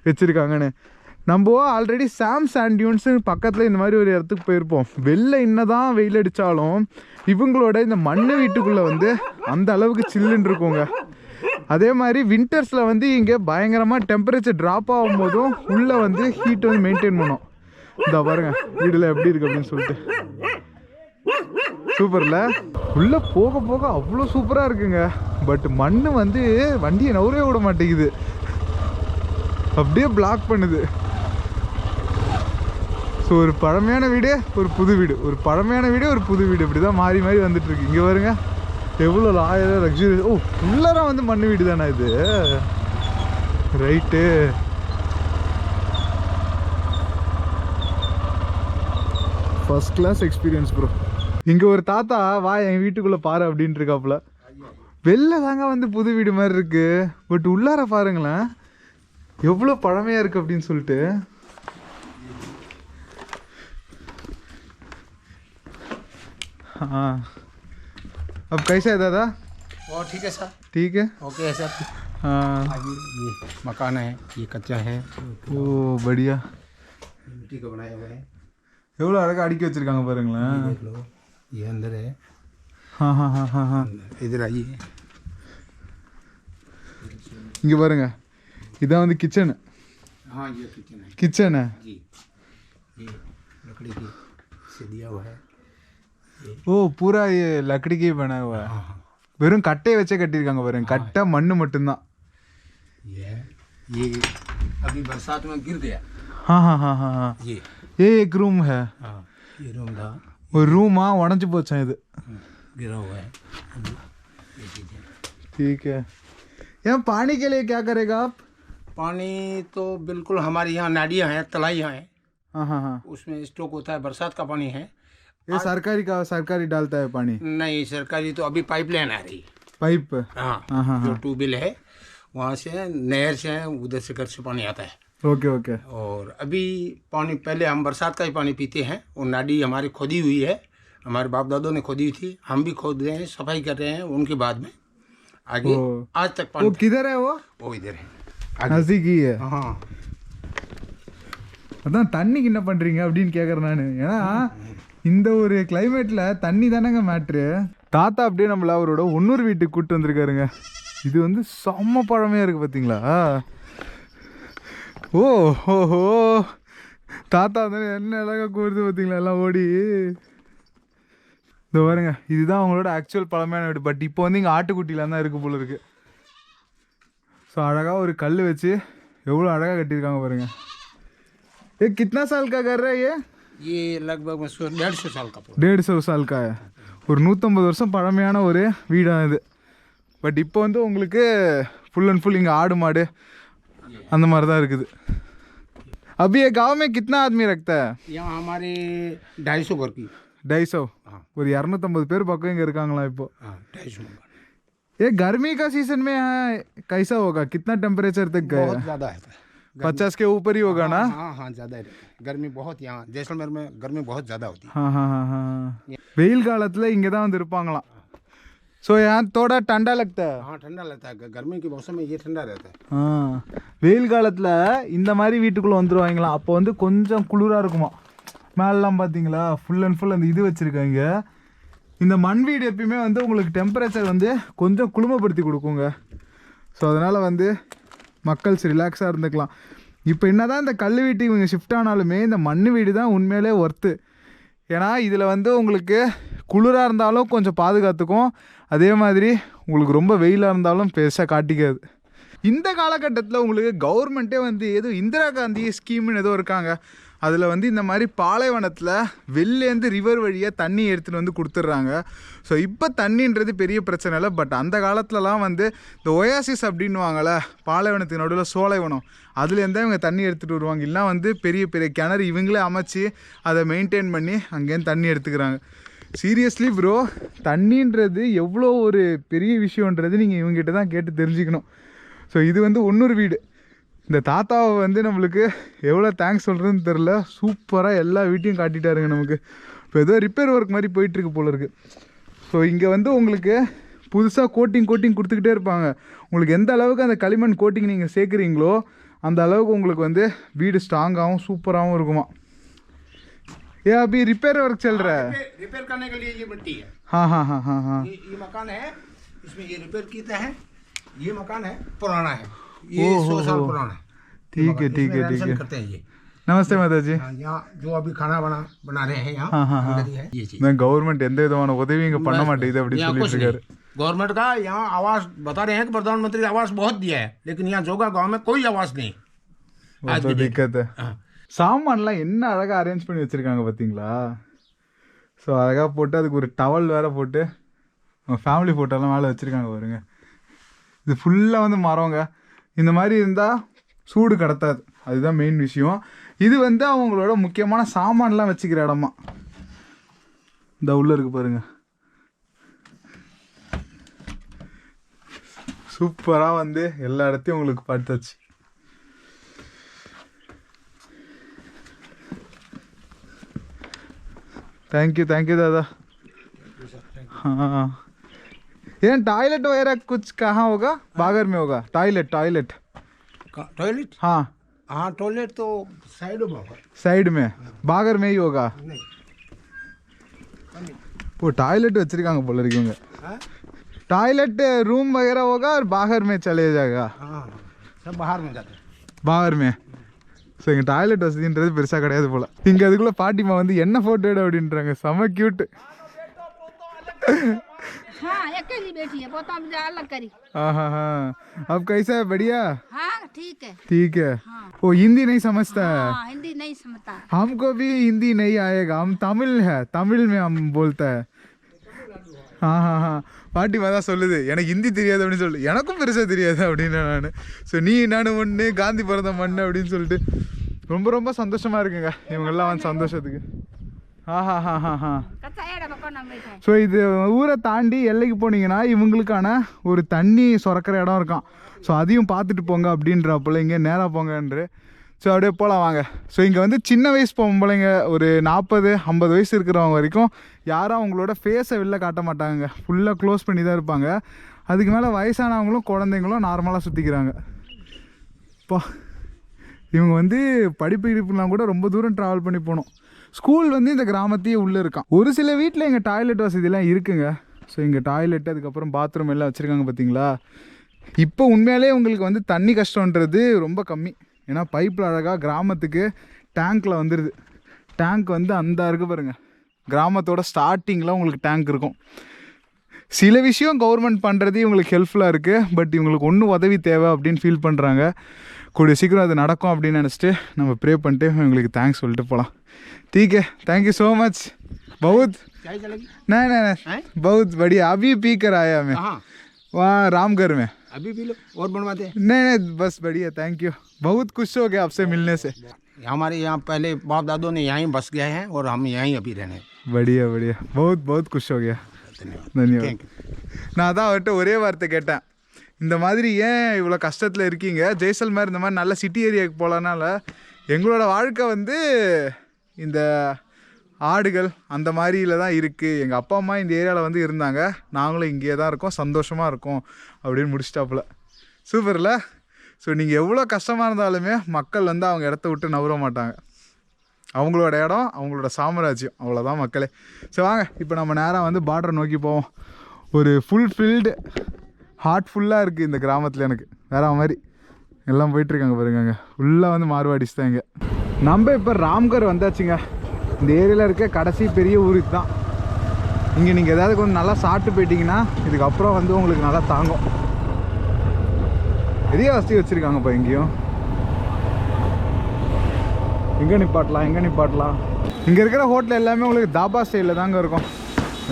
வச்சுருக்காங்கன்னு. நம்ம ஆல்ரெடி சாம் சாண்டியூன்ஸு பக்கத்தில் இந்த மாதிரி ஒரு இடத்துக்கு போயிருப்போம். வெளில என்னதான் வெயில் அடித்தாலும் இவங்களோட இந்த மண் வீட்டுக்குள்ளே வந்து அந்த அளவுக்கு சில்லுன்னு இருக்குங்க. அதே மாதிரி வின்டர்ஸில் வந்து இங்கே பயங்கரமாக டெம்பரேச்சர் ட்ராப் ஆகும் போதும் உள்ளே வந்து ஹீட் வந்து மெயின்டைன் பண்ணும். இந்த பாருங்க வீடில் எப்படி இருக்குது அப்படின்னு சொல்லிட்டு. சூப்பர்ல, உள்ளே போக போக அவ்வளோ சூப்பராக இருக்குங்க. பட் மண் வந்து வண்டியை நவரவே விட மாட்டேங்குது, அப்படியே பிளாக் பண்ணுது. ஸோ ஒரு பழமையான வீடு, ஒரு புது வீடு, ஒரு பழமையான வீடு, ஒரு புது வீடு, இப்படி தான் மாறி மாறி வந்துட்டுருக்கு. இங்கே பாருங்க எவ்வளோ லாயராக லக்ஸுரி. ஓ, உள்ளார வந்து மண் வீடு தானே இது, right. First class experience bro. இங்கே ஒரு தாத்தா வா என் வீட்டுக்குள்ளே பாரு அப்படின்ட்டு இருக்காப்புல. வெளில தாங்க வந்து புது வீடு மாதிரி இருக்கு, பட் உள்ளார பாருங்களேன் எவ்வளோ பழமையாக இருக்குது அப்படின்னு சொல்லிட்டு. हाँ, अब कैसा है दादा? और ठीक है सर। ठीक है, ओके है सर। हाँ। ये मकान है, ये कच्चा है। ओ बढ़िया, मिट्टी का बनाया हुआ है। எவ்வளோ அழகாக அடுக்கி வச்சுருக்காங்க பாருங்களேன். देख लो, ये अंदर है। हाँ हाँ हाँ हाँ हाँ, इधर आइए। இங்கே பாருங்க, இதான் வந்து கிச்சனு. हाँ, ये किचन है। किचन है जी, ये लकड़ी की से दिया हुआ है। ஓ, பூரா லக்கடி கே बना हुआ है. வெறும் கட்டையை வச்சே கட்டியிருக்காங்க பாருங்க. கட்டை மண்ணு மட்டும்தான். ये अभी बरसात में गिर गया। हाँ हाँ हाँ हाँ हाँ, ये एक रूम है. हाँ, ये रूम था, ஒரு ரூமா உடஞ்சி போச்சான் இது. गिरा हुआ है। ये चीज़ें। ठीक है. यहाँ पानी के लिए क्या करेगा आप? पानी तो बिल्कुल हमारे यहाँ नालियाँ हैं, तलाइयाँ हैं, हाँ हाँ हाँ, उसमें स्टॉक होता है। बरसात का पानी है। ये सरकारी डालता है पानी? नहीं, सरकारी तो अभी पाइपलाइन आ रही है। पाइप? हाँ, हाँ हाँ जो हाँ, ट्यूबवेल है वहाँ से, नहर से, उधर से घर से पानी आता है। Okay okay. और अभी पानी, पहले हम बरसात का ही पानी पीते हैं। और नाली हमारी खोदी हुई है, हमारे बाप दादों ने खोदी हुई थी, हम भी खोद रहे हैं, सफाई कर रहे हैं। उनके बाद में आगे आज तक वो पानी किधर है? वो इधर है, नजदीक ही है. हाँ। அதான் தண்ணிக்கு என்ன பண்ணுறீங்க அப்படின்னு கேட்குறேன் நான். ஏன்னா இந்த ஒரு கிளைமேட்டில் தண்ணி தானேங்க மேட்ரு. தாத்தா அப்படியே நம்மள அவரோட இன்னொரு வீட்டுக்கு கூப்பிட்டு வந்திருக்காருங்க. இது வந்து செம்ம பழமையாக இருக்குது பார்த்தீங்களா? ஓ ஓஹோ, தாத்தா வந்து என்ன அழகாக கூறுது பார்த்தீங்களா, எல்லாம் ஓடி. இந்த பாருங்க, இதுதான் அவங்களோட ஆக்சுவல் பழமையான வீடு. பட் இப்போ வந்து இங்கே ஆட்டுக்குட்டிலாம் தான் இருக்குது போல இருக்குது. ஸோ அழகாக ஒரு கல் வச்சு எவ்வளோ அழகாக கட்டியிருக்காங்க பாருங்க. ये कितना साल का घर है ये लगभग 150 साल का। 150 साल का है. ஒரு 150 வருஷம் பழமையான ஒரு வீடாக இது. பட் இப்போ வந்து உங்களுக்கு ஃபுல் அண்ட் ஃபுல் இங்கே ஆடு மாடு அந்த மாதிரி தான் இருக்குது. अभी ये गांव में कितना आदमी रखता है? यहाँ हमारे 250 घर की. 250, ஒரு 250 பேர் பக்கம் இங்கே இருக்காங்களா இப்போ? 250. ये गर्मी का सीजन में यहाँ कैसा होगा? कितना टेम्परेचर तक गया? बहुत ज़्यादा है, 50 के ऊपर ही होगा ना? हाँ हाँ ज़्यादा ही रहता है। गर्मी बहुत यहाँ जैसलमेर में गर्मी बहुत ज़्यादा होती है। हाँ हाँ हाँ हाँ வெயில் காலத்தில் இங்கே தான் வந்து இருப்பாங்களாம். ஸோ यहाँ थोड़ा ठंडा लगता है. हाँ ठंडा लगता है, गर्मी के मौसम में ये ठंडा रहता है. வெயில் காலத்தில் இந்த மாதிரி வீட்டுக்குள்ளே வந்துடுவாங்களாம். அப்போ வந்து கொஞ்சம் குளிராக இருக்குமா. மேலெலாம் பார்த்தீங்களா ஃபுல் அண்ட் ஃபுல் அந்த இது வச்சுருக்காங்க. இந்த மண் வீடு எப்பயுமே வந்து உங்களுக்கு டெம்பரேச்சர் வந்து கொஞ்சம் குளுமைப்படுத்தி கொடுக்குங்க. ஸோ அதனால் வந்து மக்கள்ஸ் ரிலாக்ஸாக இருந்துக்கலாம். இப்போ என்ன தான் இந்த கல் வீட்டு இவங்க ஷிஃப்ட் ஆனாலுமே இந்த மண் வீடு தான் உண்மையிலே ஒர்த்து. ஏன்னா இதில் வந்து உங்களுக்கு குளிராக இருந்தாலும் கொஞ்சம் பாதுகாத்துக்கும், அதே மாதிரி உங்களுக்கு ரொம்ப வெயிலாக இருந்தாலும் பெருசாக காட்டிக்காது. இந்த காலகட்டத்தில் உங்களுக்கு கவர்மெண்ட்டே வந்து ஏதோ இந்திரா காந்தி ஸ்கீம்னு ஏதோ இருக்காங்க. அதில் வந்து இந்த மாதிரி பாலைவனத்தில் வெளிலேருந்து ரிவர் வழியாக தண்ணி எடுத்துகிட்டு வந்து கொடுத்துட்றாங்க. ஸோ இப்போ தண்ணின்றது பெரிய பிரச்சனை இல்லை. பட் அந்த காலத்துலலாம் வந்து இந்த ஒயாசிஸ் அப்படின்வாங்கள்ல, பாலைவனத்துக்கு நடுவில் சோலைவனம், அதுலேருந்து இவங்க தண்ணி எடுத்துகிட்டு வருவாங்க. இல்லை வந்து பெரிய பெரிய கிணறு இவங்களே அமைச்சு அதை மெயின்டைன் பண்ணி அங்கேருந்து தண்ணி எடுத்துக்கிறாங்க. சீரியஸ்லி ப்ரோ, தண்ணின்றது எவ்வளோ ஒரு பெரிய விஷயன்றது நீங்கள் இவங்ககிட்ட தான் கேட்டு தெரிஞ்சுக்கணும். ஸோ இது வந்து இன்னொரு வீடு. இந்த தாத்தாவை வந்து நம்மளுக்கு எவ்வளோ தேங்க்ஸ் சொல்கிறதுன்னு தெரில. சூப்பராக எல்லா வீட்டையும் காட்டிட்டாருங்க நமக்கு. இப்போ ஏதோ ரிப்பேர் ஒர்க் மாதிரி போயிட்டுருக்கு போல இருக்குது. ஸோ இங்கே வந்து உங்களுக்கு புதுசாக கோட்டிங் கொடுத்துக்கிட்டே இருப்பாங்க. உங்களுக்கு எந்த அளவுக்கு அந்த களிமண் கோட்டிங் நீங்கள் சேர்க்குறீங்களோ அந்த அளவுக்கு உங்களுக்கு வந்து வீடு ஸ்ட்ராங்காகவும் சூப்பராகவும் இருக்குமா. ये अभी रिपेयर वर्क चल रहा है. रिपेयर करने के लिए ये मिट्टी है. हाँ हाँ हाँ हाँ हाँ ये मकान है, इसमें ये रिपेयर किया है. ये मकान है पुराना है, ये 100 साल पुराना है. ठीक है ठीक है ठीक है. करते हैं ये. नमस्ते माता जी. यहाँ जो अभी खाना बना रहे हैं यहाँ. हाँ हाँ हाँ. ये चीज मैं गवर्नमेंट எந்த விதமான உதவியும் இங்க பண்ண மாட்டேங்குது அப்படி சொல்லிட்டு இருக்காரு. गवर्नमेंट का यहाँ आवास बता रहे हैं कि प्रधानमंत्री आवास बहुत दिया है, लेकिन यहाँ जोगा गांव में कोई आवास नहीं. आज भी दिक्कत है. சாமான்லாம் என்ன அழகாக அரேஞ்ச் பண்ணி வச்சுருக்காங்க பார்த்தீங்களா. ஸோ அழகாக போட்டு அதுக்கு ஒரு டவல் வேறு போட்டு ஃபேமிலி ஃபோட்டோலாம் மேலே வச்சுருக்காங்க பாருங்க. இது ஃபுல்லாக வந்து மரங்க. இந்த மாதிரி இருந்தால் சூடு கடத்தாது, அதுதான் மெயின் விஷயம். இது வந்து அவங்களோட முக்கியமான சாமான்லாம் வச்சுக்கிற இடமா. இந்த உள்ளே இருக்கு பாருங்க. சூப்பராக வந்து எல்லா இடத்தையும் உங்களுக்கு பார்த்தாச்சு. थैंक यू दादा. हाँ ये टॉयलेट वगैरह कुछ कहाँ होगा? बागर में होगा टॉयलेट. टॉयलेट हाँ हाँ टॉयलेट तो साइड में होगा. साइड में बागर में ही होगा. वो टॉयलेट வச்சிருக்காங்க போல இருக்குங்க. टॉयलेट रूम वगैरह होगा और बाहर में चले जाएगा. हाँ सब बाहर में जाते हैं. बाहर में. ஸோ இங்கே டாய்லெட் வசதின்றது பெருசாக கிடையாது போல். இங்கே அதுக்குள்ளே பாட்டிமா வந்து என்ன ஃபோட்டோ எடு அப்படின்றாங்க. செம கியூட். हाँ अकेली बैठी है, पोता मुझे अलग करी. हाँ हाँ हाँ. अब कैसा है? बढ़िया. हाँ ठीक है. ठीक है. हाँ. वो हिंदी नहीं समझता है. हाँ हिंदी नहीं समझता. हमको भी हिंदी नहीं आएगा, हम तमिल है, तमिल में हम बोलता है. हाँ हाँ हाँ. பாட்டிமா தான் சொல்லுது எனக்கு ஹிந்தி தெரியாது அப்படின்னு சொல்லு. எனக்கும் பெருசாக தெரியாது அப்படின்னு நான். ஸோ நீ நானும் ஒன்று காந்தி பிறந்த மண் அப்படின்னு சொல்லிட்டு ரொம்ப ரொம்ப சந்தோஷமாக இருக்குங்க இவங்கெல்லாம் வந்து சந்தோஷத்துக்கு. हाँ हाँ हाँ हाँ हाँ. ஸோ இது ஊரை தாண்டி எல்லைக்கு போனீங்கன்னா இவங்களுக்கான ஒரு தண்ணி சுரக்கிற இடம் இருக்கான். ஸோ அதையும் பார்த்துட்டு போங்க அப்படின்றப்போல இங்கே நேராக போங்கன்று. ஸோ அப்படியே போகலாம் வாங்க. ஸோ இங்கே வந்து சின்ன வயசு பொம்பளைங்க ஒரு 40-50 வயசு இருக்கிறவங்க வரைக்கும் யாரும் அவங்களோட ஃபேஸை வெளில காட்ட மாட்டாங்க. ஃபுல்லாக க்ளோஸ் பண்ணி தான் இருப்பாங்க. அதுக்கு மேலே வயசானவங்களும் குழந்தைங்களும் நார்மலாக சுற்றிக்கிறாங்க. இப்போ இவங்க வந்து படிப்பு இடுப்புலாம் கூட ரொம்ப தூரம் ட்ராவல் பண்ணி போகணும். ஸ்கூல் வந்து இந்த கிராமத்தையே உள்ளே இருக்கான். ஒரு சில வீட்டில் எங்கள் டாய்லெட் வசதியெல்லாம் இருக்குங்க. ஸோ இங்கே டாய்லெட்டு அதுக்கப்புறம் பாத்ரூம் எல்லாம் வச்சுருக்காங்க பார்த்தீங்களா. இப்போ உண்மையிலே உங்களுக்கு வந்து தண்ணி கஷ்டன்றது ரொம்ப கம்மி. ஏன்னா பைப்பில் அழகாக கிராமத்துக்கு டேங்க்கில் வந்துடுது. டேங்க் வந்து அந்த இருக்குது பாருங்கள். கிராமத்தோட ஸ்டார்டிங்கில் உங்களுக்கு டேங்க் இருக்கும். சில விஷயம் கவர்மெண்ட் பண்ணுறது இவங்களுக்கு ஹெல்ப்ஃபுல்லாக இருக்குது. பட் இவங்களுக்கு ஒன்றும் உதவி தேவை அப்படின்னு ஃபீல் பண்ணுறாங்க. கூடிய சீக்கிரம் அது நடக்கும் அப்படின்னு நினச்சிட்டு நம்ம ப்ரே பண்ணிட்டு இவங்களுக்கு தேங்க்ஸ் சொல்லிட்டு போகலாம். ठीक है, थैंक यू सो मच. बहुत नहीं नहीं नहीं बहुत बढ़िया. अभी पी कर आया मैं वहाँ रामगढ़ में. अभी पी लो और बनवाते हैं. नहीं नहीं बस बढ़िया. Thank you. बहुत खुश हो गया आपसे मिलने से. हमारे यहाँ पहले बाप दादों ने यहीं बस गए हैं और हम यहीं अभी रहने. बढ़िया बढ़िया. बहुत बहुत खुश हो गया. धन्यवाद. நான் அதான் அவர்கிட்ட ஒரே வார்த்தை கேட்டேன். இந்த மாதிரி ஏன் இவ்வளோ கஷ்டத்தில் இருக்கீங்க, ஜெய்சல்மர் இந்த மாதிரி நல்ல சிட்டி ஏரியாவுக்கு போகலனால எங்களோட வாழ்க்கை வந்து இந்த ஆடுகள் அந்த மாதிரியில் தான் இருக்குது. எங்கள் அப்பா அம்மா இந்த ஏரியாவில் வந்து இருந்தாங்க, நாங்களும் இங்கேயே தான் இருக்கோம், சந்தோஷமாக இருக்கோம் அப்படின்னு முடிச்சிட்டாப்புல. சூப்பரில். ஸோ நீங்கள் எவ்வளோ கஷ்டமாக இருந்தாலுமே மக்கள் வந்து அவங்க இடத்த விட்டு நவர மாட்டாங்க. அவங்களோட இடம், அவங்களோட சாம்ராஜ்யம், அவ்வளோதான் மக்களே. ஸோ வாங்க இப்போ நம்ம நேராக வந்து பார்டரை நோக்கி போவோம். ஒரு ஃபுல்ஃபில்டு ஹார்ட்ஃபுல்லாக இருக்குது இந்த கிராமத்தில். எனக்கு வேற மாதிரி எல்லாம் போயிட்டுருக்காங்க பாருங்க. ஃபுல்லாக வந்து மார்வாடிஸ் தான் இங்கே. நம்ம இப்போ ராம்கர் வந்தாச்சுங்க. இந்த ஏரியாவில் இருக்க கடைசி பெரிய ஊருக்கு தான். இங்கே நீங்கள் ஏதாவது கொஞ்சம் நல்லா சாப்பிட்டு போயிட்டீங்கன்னா இதுக்கப்புறம் வந்து உங்களுக்கு நல்லா தாங்கும். பெரிய வசதி வச்சுருக்காங்கப்பா. எங்கேயும் எங்கே நிப்பாட்டலாம். இங்கே இருக்கிற ஹோட்டல் எல்லாமே உங்களுக்கு தாபா ஸ்டைலில் தாங்க இருக்கும்.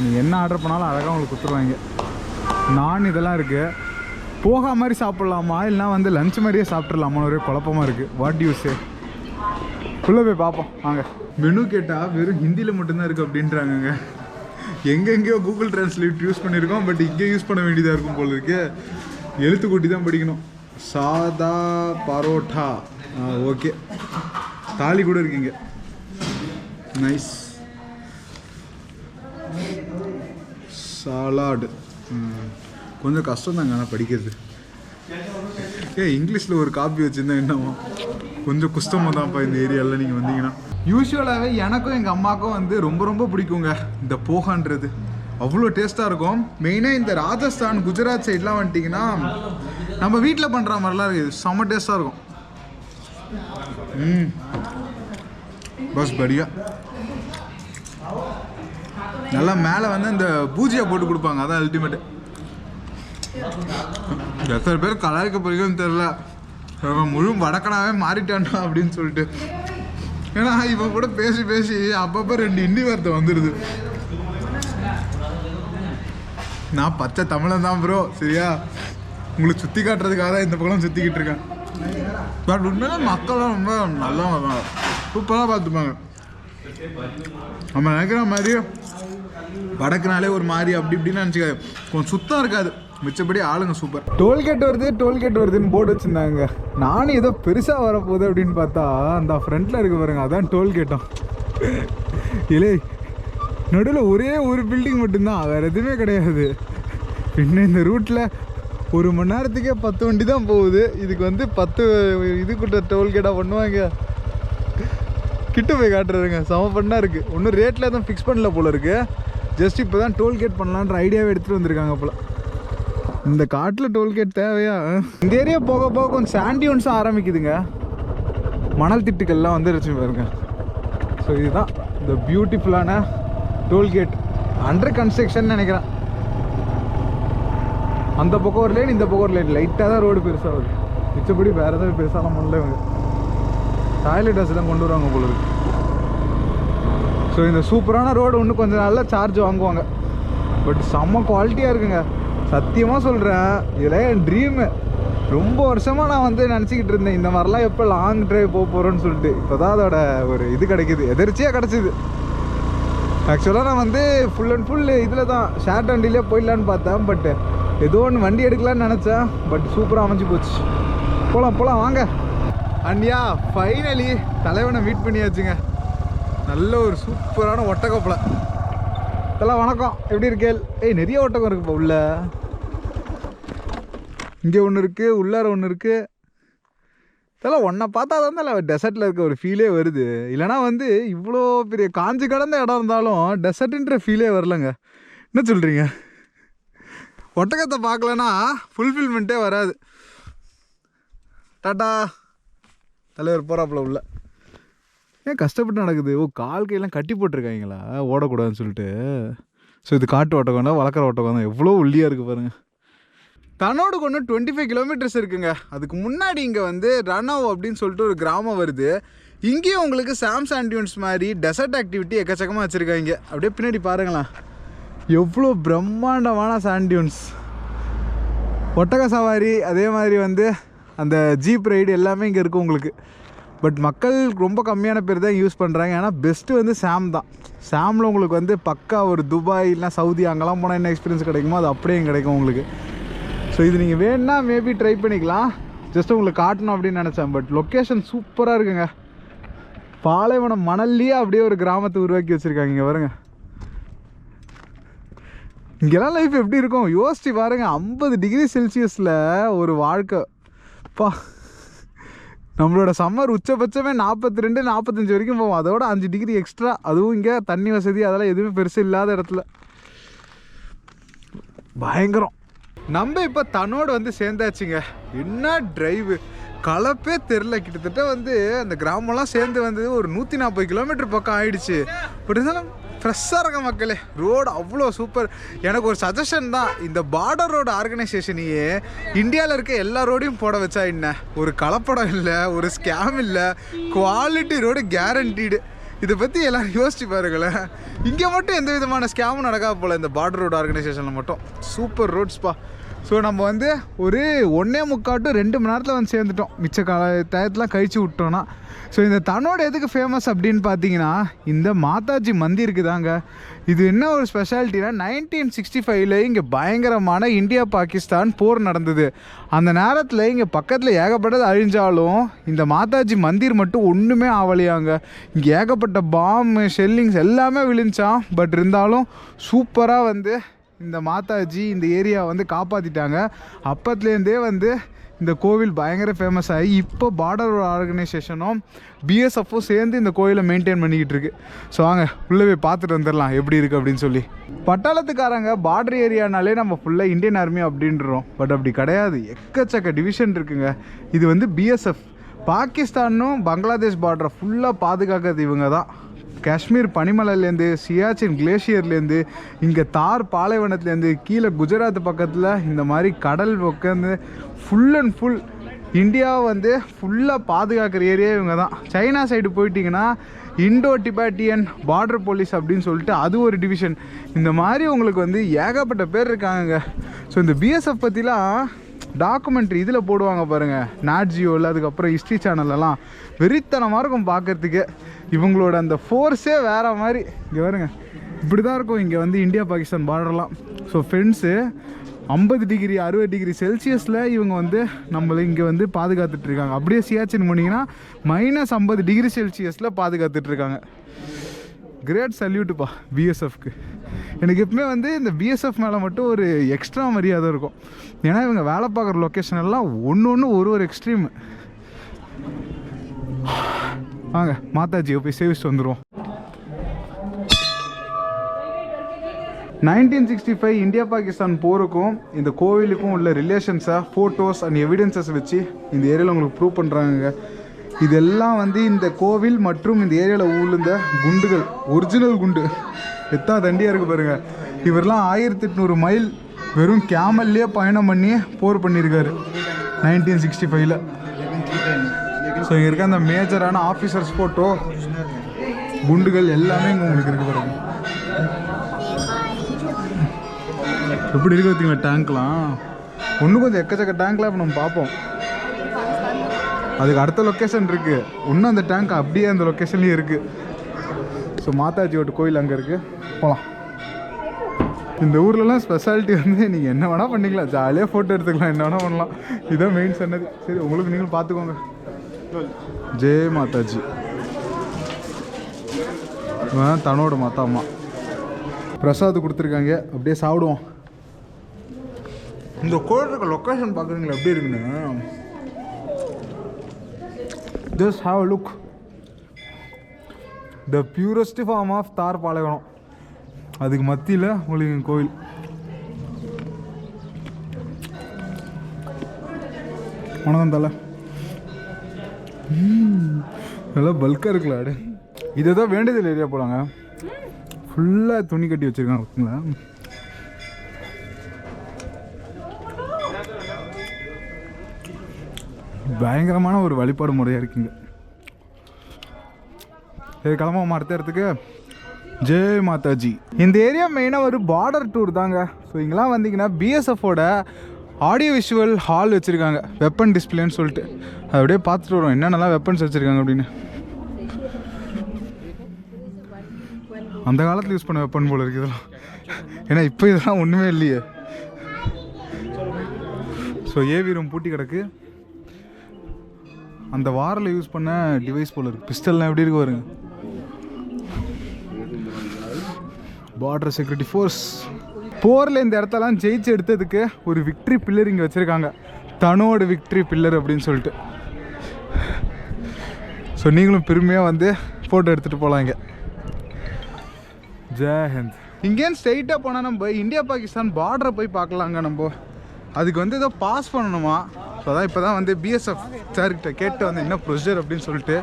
நீங்கள் என்ன ஆர்டர் பண்ணாலும் அழகாக உங்களுக்கு கொடுத்துருவாங்க. நான் இதெல்லாம் இருக்குது. போகா மாதிரி சாப்பிட்லாமா இல்லைனா வந்து லஞ்ச் மாதிரியே சாப்பிட்றலாமான்னு ஒரே குழப்பமாக இருக்குது. What you say? உள்ளே போய் பார்ப்போம் வாங்க. மெனு கேட்டால் வெறும் ஹிந்தியில் மட்டும்தான் இருக்குது அப்படின்றாங்கங்க. எங்கெங்கேயோ கூகுள் ட்ரான்ஸ்லேட் யூஸ் பண்ணியிருக்கோம், பட் இங்கே யூஸ் பண்ண வேண்டியதாக இருக்கும் போல இருக்கு. எழுத்து கூட்டி தான் படிக்கணும். சாதா பரோட்டா, ஓகே. தாலி கூட இருக்கீங்க, நைஸ். சாலாடு கொஞ்சம் கஷ்டம் தாங்க ஆனால் படிக்கிறது. இங்கிலீஷில் ஒரு காப்பி வச்சுருந்தேன் என்னமோ கொஞ்சம் கஷ்டமாக தான்ப்பா இந்த ஏரியாவில் நீங்கள் வந்தீங்கன்னா. யூஸ்வலாகவே எனக்கும் எங்கள் அம்மாவுக்கும் வந்து ரொம்ப ரொம்ப பிடிக்குங்க இந்த போகான்றது. அவ்வளோ டேஸ்ட்டாக இருக்கும். மெயினாக இந்த ராஜஸ்தான் குஜராத் சைட்லாம் வந்துட்டிங்கன்னா நம்ம வீட்டில் பண்ணுற மாதிரிலாம் இருக்குது. செம்ம டேஸ்ட்டாக இருக்கும். பஸ் படியா நல்லா மேலே வந்து அந்த பூஜியா போட்டு கொடுப்பாங்க, அதான் அல்டிமேட்டு. எத்தனை பேர் கலாய்க்க போறீங்கன்னு தெரில, முழு வடக்கனாவே மாறிட்டான்டா அப்படின்னு சொல்லிட்டு. ஏன்னா இவன் கூட பேசி பேசி அப்பப்போ 2 இந்தி வார்த்தை வந்துடுது. நான் பச்சை தமிழன் தான் ப்ரோ, சரியா? உங்களுக்கு சுற்றி காட்டுறதுக்காக தான் இந்த பக்கம் சுற்றிக்கிட்டு இருக்கேன். பட் உண்மையில மக்கள்லாம் ரொம்ப நல்லவங்க தான், சூப்பராக பார்த்துப்பாங்க. நம்ம நினைக்கிற மாதிரி வடக்குனாலே ஒரு மாதிரி அப்படி இப்படின்னு நினச்சிக்காது, கொஞ்சம் சுத்தம் இருக்காது. மிச்சப்படி ஆளுங்க சூப்பர். டோல்கேட் வருதுன்னு போர்டு வச்சுருந்தாங்க. நானும் ஏதோ பெருசாக வரப்போகுது அப்படின்னு பார்த்தா அந்த ஃப்ரண்ட்டில் இருக்க பாருங்க, அதான் டோல்கேட்டும். இல்லை, நடுவில் ஒரே ஒரு பில்டிங் மட்டும்தான், வேறு எதுவுமே கிடையாது. பின்ன இந்த ரூட்டில் 1 மணி நேரத்துக்கே 10 வண்டி தான் போகுது. இதுக்கு வந்து 10 இதுக்கிட்ட டோல்கேட்டாக பண்ணுவாங்க. கிட்ட போய் காட்டுறதுங்க, செம பண்ணாக இருக்குது. ஒன்றும் ரேட்டில் எதுவும் ஃபிக்ஸ் பண்ணல போல இருக்குது. ஜஸ்ட் இப்போ தான் டோல்கேட் பண்ணலான்ற ஐடியாவே எடுத்துகிட்டு வந்திருக்காங்க போல். இந்த காட்டில் டோல்கேட் தேவையா? இந்த ஏரியா போக போக கொஞ்சம் சாண்டியூன்ஸும் ஆரம்பிக்குதுங்க. மணல் திட்டுக்கள்லாம் வந்துருச்சு பாருங்க. ஸோ இதுதான் இந்த பியூட்டிஃபுல்லான டோல்கேட். அண்டர் கன்ஸ்ட்ரக்ஷன் நினைக்கிறேன். அந்த பக்கம் ஒரு லைன், இந்த பக்கம் ஒரு லைன். லைட்டாக தான் ரோடு பெருசாகுது, மிச்சப்படி வேறு ஏதாவது பெருசாலாம் பண்ணல இவங்க. டாய்லெட் வசதி தான் கொண்டு வருவாங்க போல இருக்கு. ஸோ இந்த சூப்பரான ரோடு இன்னும் கொஞ்சம் நல்லா சார்ஜ் வாங்குவாங்க. பட் செம்ம குவாலிட்டியாக இருக்குங்க, சத்தியமாக சொல்கிறேன். இதெல்லாம் என் ட்ரீமு. ரொம்ப வருஷமாக நான் வந்து நினச்சிக்கிட்டு இருந்தேன் இந்த மாதிரிலாம் எப்போ லாங் ட்ரைவ் போக போகிறோன்னு சொல்லிட்டு. இப்போ தான் அதோட ஒரு இது கிடைக்கிது, எதிர்ச்சியாக கிடச்சிது. ஆக்சுவலாக நான் வந்து ஃபுல் அண்ட் ஃபுல் இதில் தான் ஷேர்ட் வண்டியிலே போயிடலான்னு பார்த்தேன். பட் ஏதோ ஒன்று வண்டி எடுக்கலான்னு நினச்சேன். பட் சூப்பராக அமைஞ்சு போச்சு. போகலாம் வாங்க. அண்ணியா ஃபைனலி தலைவனை மீட் பண்ணியாச்சுங்க. நல்ல ஒரு சூப்பரான ஒட்டகப்பலை. இதெல்லாம் வணக்கம், எப்படி இருக்கேள்? நிறைய ஒட்டகம் இருக்குப்பா உள்ள. இங்கே ஒன்று இருக்குது, உள்ளார ஒன்று இருக்குது. இதெல்லாம் ஒன்றை பார்த்தா தான் டெசர்ட்டில் இருக்க ஒரு ஃபீலே வருது. இல்லைனா வந்து இவ்வளோ பெரிய காஞ்சி கடந்த இடம் இருந்தாலும் டெசர்ட்டுன்ற ஃபீலே வரலங்க. என்ன சொல்கிறீங்க? ஒட்டகத்தை பார்க்கலன்னா ஃபுல்ஃபில்மெண்ட்டே வராது. டாட்டா. தலைவர் போகிறாப்புல உள்ள. ஏன் கஷ்டப்பட்டு நடக்குது? கால் கையெல்லாம் கட்டி போட்டிருக்காங்களா ஓடக்கூடாதுன்னு சொல்லிட்டு. ஸோ இது காட்டு ஒட்டகம் தான், வளர்க்குற ஒட்டகம் தான். எவ்வளோ ஒல்லியாக இருக்குது பாருங்கள். தன்னோடு கொண்டு 25 கிலோமீட்டர்ஸ் இருக்குங்க. அதுக்கு முன்னாடி இங்கே வந்து ரனவ் அப்படின்னு சொல்லிட்டு ஒரு கிராமம் வருது. இங்கேயும் உங்களுக்கு சாம் சாண்டியூன்ஸ் மாதிரி டெசர்ட் ஆக்டிவிட்டி எக்கச்சக்கமாக வச்சுருக்காங்க. அப்படியே பின்னாடி பாருங்களேன், எவ்வளோ பிரம்மாண்டமான சாண்டியூன்ஸ். ஒட்டக சவாரி, அதே மாதிரி வந்து அந்த ஜீப் ரைடு எல்லாமே இங்கே இருக்குது உங்களுக்கு. பட் மக்கள் ரொம்ப கம்மியான பேர் தான் யூஸ் பண்ணுறாங்க. ஏன்னா பெஸ்ட்டு வந்து சாம் தான். சாமில் உங்களுக்கு வந்து பக்கா ஒரு துபாய் இல்லைனா சவுதி அங்கெல்லாம் போனால் என்ன எக்ஸ்பீரியன்ஸ் கிடைக்குமோ அது அப்படியே கிடைக்கும் உங்களுக்கு. ஸோ இது நீங்கள் வேணுன்னா மேபி ட்ரை பண்ணிக்கலாம். ஜஸ்ட் உங்களுக்கு காட்டணும் அப்படின்னு நினச்சேன். பட் லொக்கேஷன் சூப்பராக இருக்குங்க. பாலைவனம் மணல்லையே அப்படியே ஒரு கிராமத்தை உருவாக்கி வச்சுருக்காங்க. இங்கே பாருங்க, இங்கெல்லாம் லைஃப் எப்படி இருக்கும் யோசிச்சு பாருங்க. 50 டிகிரி செல்சியஸில் ஒரு வாழ்க்கை பா. நம்மளோட சம்மர் உச்சபட்சமே 42 45 வரைக்கும் போவோம். அதோட 5 டிகிரி எக்ஸ்ட்ரா. அதுவும் இங்கே தண்ணி வசதி அதெல்லாம் எதுவுமே பெருசு இல்லாத இடத்துல பயங்கரம். நம்ம இப்போ தன்னோடு வந்து சேர்ந்தாச்சுங்க. என்ன டிரைவு, கலப்பே தெரில. கிட்டத்தட்ட வந்து அந்த கிராமம்லாம் சேர்ந்து வந்து ஒரு 140 கிலோமீட்டர் பக்கம் ஆயிடுச்சு. பட் இருந்தாலும் ஃப்ரெஷ்ஷாக இருக்க மக்களே. ரோடு அவ்வளோ சூப்பர். எனக்கு ஒரு சஜஷன் தான், இந்த பார்டர் ரோடு ஆர்கனைசேஷனையே இந்தியாவில் இருக்க எல்லா ரோடையும் போட வச்சா என்ன, ஒரு கலப்படம் இல்லை, ஒரு ஸ்கேம் இல்லை, குவாலிட்டி ரோடு கேரண்டீடு. இதை பற்றி எல்லோரும் யோசிச்சு பாருங்களேன். இங்கே மட்டும் எந்த விதமான ஸ்கேமும் நடக்காது போல் இந்த பார்டர் ரோடு ஆர்கனைசேஷனில் மட்டும். சூப்பர் ரோட்ஸ்பா. ஸோ நம்ம வந்து ஒரு 1.25 to 2 மணி நேரத்தில் வந்து சேர்ந்துட்டோம். மிச்ச டயத்தெலாம் கழிச்சு விட்டோன்னா. ஸோ இந்த தன்னோட எதுக்கு ஃபேமஸ் அப்படின்னு பார்த்தீங்கன்னா, இந்த மாதாஜி மந்திருக்கு தாங்க. இது என்ன ஒரு ஸ்பெஷாலிட்டினா, 1965 இங்கே பயங்கரமான இந்தியா பாகிஸ்தான் போர் நடந்தது. அந்த நேரத்தில் இங்கே பக்கத்தில் ஏகப்பட்டது அழிஞ்சாலும் இந்த மாதாஜி மந்திர் மட்டும் ஒன்றுமே ஆகலையாங்க. இங்கே ஏகப்பட்ட பாம்பு ஷெல்லிங்ஸ் எல்லாமே விழுந்துச்சான். பட் இருந்தாலும் சூப்பராக வந்து இந்த மாதாஜி இந்த ஏரியா வந்து காப்பாற்றிட்டாங்க. அப்பத்துலேருந்தே வந்து இந்த கோவில் பயங்கர ஃபேமஸ் ஆகி இப்போ பார்டர் ஆர்கனைசேஷனும் பிஎஸ்எஃப்பும் சேர்ந்து இந்த கோவிலை மெயின்டைன் பண்ணிக்கிட்டு இருக்கு. ஸோ வாங்க உள்ளே போய் பார்த்துட்டு வந்துடலாம் எப்படி இருக்குது அப்படின்னு சொல்லி. பட்டாளத்துக்காரங்க பார்டர் ஏரியானாலே நம்ம ஃபுல்லாக இந்தியன் ஆர்மி அப்படின்றோம். பட் அப்படி கிடையாது, எக்கச்சக்க டிவிஷன் இருக்குங்க. இது வந்து பிஎஸ்எஃப். பாகிஸ்தானும் பங்களாதேஷ் பார்டரை ஃபுல்லாக பாதுகாக்கிறது இவங்க தான். காஷ்மீர் பனிமலையிலேருந்து, சியாச்சின் கிளேஷியர்லேருந்து, இங்கே தார் பாலைவனத்துலேருந்து, கீழே குஜராத் பக்கத்தில் இந்த மாதிரி கடல் உட்காந்து ஃபுல் அண்ட் ஃபுல் இந்தியா வந்து ஃபுல்லாக பாதுகாக்கிற ஏரியா இவங்க தான். சைனா சைடு போயிட்டிங்கன்னா இண்டோ டிபேட்டியன் பார்டர் போலீஸ் அப்படின்னு சொல்லிட்டு அது ஒரு டிவிஷன். இந்த மாதிரி உங்களுக்கு வந்து ஏகப்பட்ட பேர் இருக்காங்க. ஸோ இந்த பிஎஸ்எஃப் பற்றிலாம் டாக்குமெண்ட்ரி இதில் போடுவாங்க பாருங்கள், நாட்ஜியோவில், அதுக்கப்புறம் ஹிஸ்ட்ரி சேனல்லலாம். வெறித்தனமாக இருக்கும் பார்க்குறதுக்கு. இவங்களோட அந்த ஃபோர்ஸே வேறு மாதிரி. இங்கே பாருங்க, இப்படி தான் இருக்கும் இங்கே வந்து இந்தியா பாகிஸ்தான் பார்டர்லாம். ஸோ ஃப்ரெண்ட்ஸு 50 டிகிரி 60 டிகிரி செல்சியஸில் இவங்க வந்து நம்மளை இங்கே வந்து பாதுகாத்துட்ருக்காங்க. அப்படியே சியாச்சின் போனீங்கன்னா -50 டிகிரி செல்சியஸில் பாதுகாத்துட்ருக்காங்க. கிரேட் சல்யூட்டுப்பா பிஎஸ்எஃப்க்கு. எனக்கு எப்பவுமே வந்து இந்த பிஎஸ்எஃப் மேலே மட்டும் ஒரு எக்ஸ்ட்ரா மரியாதை இருக்கும். ஏன்னா இவங்க வேலை பார்க்குற லொக்கேஷன் எல்லாம் ஒன்று ஒரு எக்ஸ்ட்ரீம். வாங்க மாதாஜியை போய் சேவிச்சுட்டு வந்துடுவோம். 1965 இந்தியா பாகிஸ்தான் போருக்கும் இந்த கோவிலுக்கும் உள்ள ரிலேஷன்ஸை ஃபோட்டோஸ் அண்ட் எவிடன்சஸ் வச்சு இந்த ஏரியாவில் உங்களுக்கு ப்ரூவ் பண்ணுறாங்க. இதெல்லாம் வந்து இந்த கோவில் மற்றும் இந்த ஏரியாவில் உழுந்த குண்டுகள், ஒரிஜினல் குண்டு. எத்தனை தண்டியாக இருக்குது பாருங்கள். இவரெலாம் 1800 மைல் வெறும் கேமல்லே பயணம் பண்ணி போர் பண்ணியிருக்காரு 1965. ஸோ இங்கே இருக்க அந்த மேஜரான ஆஃபீஸர்ஸ் ஃபோட்டோ, குண்டுகள் எல்லாமே இங்கே உங்களுக்கு இருக்கு பாருங்க. எப்படி இருக்கு பார்த்தீங்களா டேங்க்லாம். இன்னும் கொஞ்சம் எக்கச்சக்க டேங்க்லாம் இப்போ நம்ம பார்ப்போம். அதுக்கு அடுத்த லொக்கேஷன் இருக்குது. இன்னும் அந்த டேங்க் அப்படியே அந்த லொக்கேஷன்லேயும் இருக்குது. ஸோ மாதாஜியோட கோயில் அங்கே இருக்குது, போகலாம். இந்த ஊர்லலாம் ஸ்பெஷாலிட்டி வந்து நீங்கள் என்ன வேணால் பண்ணிக்கலாம், ஜாலியாக ஃபோட்டோ எடுத்துக்கலாம், என்ன வேணால் பண்ணலாம். இதுதான் மெயின் சொன்னது. சரி, உங்களுக்கு நீங்களும் பார்த்துக்கோங்க. ஜெய் மாதாஜி. தன்னோட மாதா அம்மா பிரசாத் கொடுத்துருக்காங்க, அப்படியே சாப்பிடுவோம். இந்த கோயில் இருக்க லொக்கேஷன் பார்க்குறீங்களா எப்படி இருக்குன்னு. Just have a look. The purest form of தார் பாலைவனம். அதுக்கு மத்தியில் உங்களுக்கு கோவில். வணக்கம் தலை. நல்லா பல்காக இருக்குல்ல. அடு இதை தான் வேண்டியதில்லை ஏரியா போலாங்க. ஃபுல்லாக துணி கட்டி வச்சுருக்காங்க இருக்குங்களா. பயங்கரமான ஒரு வழிபாடு முறையாக இருக்குங்க. சரி, கிளம்ப அடுத்த இடத்துக்கு. ஜெய் மாதாஜி. இந்த ஏரியா மெயினாக ஒரு பார்டர் டூர் தாங்க. ஸோ இங்கெல்லாம் வந்தீங்கன்னா பிஎஸ்எஃபோட ஆடியோ விஷுவல் ஹால் வச்சுருக்காங்க, வெப்பன் டிஸ்பிளேன்னு சொல்லிட்டு. அதை அப்படியே பார்த்துட்டு வரோம் என்னென்னலாம் வெப்பன்ஸ் வச்சுருக்காங்க அப்படின்னு. அந்த காலத்தில் யூஸ் பண்ண வெப்பன் போல் இருக்குது இதெல்லாம். ஏன்னா இப்போ இதெல்லாம் ஒன்றுமே இல்லையே. ஸோ ஏவி ரூம் பூட்டி கிடக்கு. அந்த வாரில் யூஸ் பண்ண டிவைஸ் போல இருக்குது. பிஸ்டல்லாம் எப்படி இருக்கு பாருங்க. Border security force. போரில் இந்த இடத்தெல்லாம் ஜெயிச்சு எடுத்ததுக்கு ஒரு விக்ட்ரி பில்லர் இங்கே வச்சுருக்காங்க. தனோட விக்ட்ரி பில்லர் அப்படின்னு சொல்லிட்டு. ஸோ நீங்களும் பெருமையாக வந்து ஃபோட்டோ எடுத்துகிட்டு போகலாம் இங்கே. ஜெயஹிந்த். இங்கேன்னு ஸ்ட்ரெயிட்டாக போனால் நம்ம இந்தியா பாகிஸ்தான் பார்டரை போய் பார்க்கலாங்க. நம்ம அதுக்கு வந்து ஏதோ பாஸ் பண்ணணுமா. ஸோ அதான் இப்போ தான் வந்து பிஎஸ்எஃப் சார்கிட்ட கேட்டு வந்து என்ன ப்ரொசீஜர் அப்படின்னு சொல்லிட்டு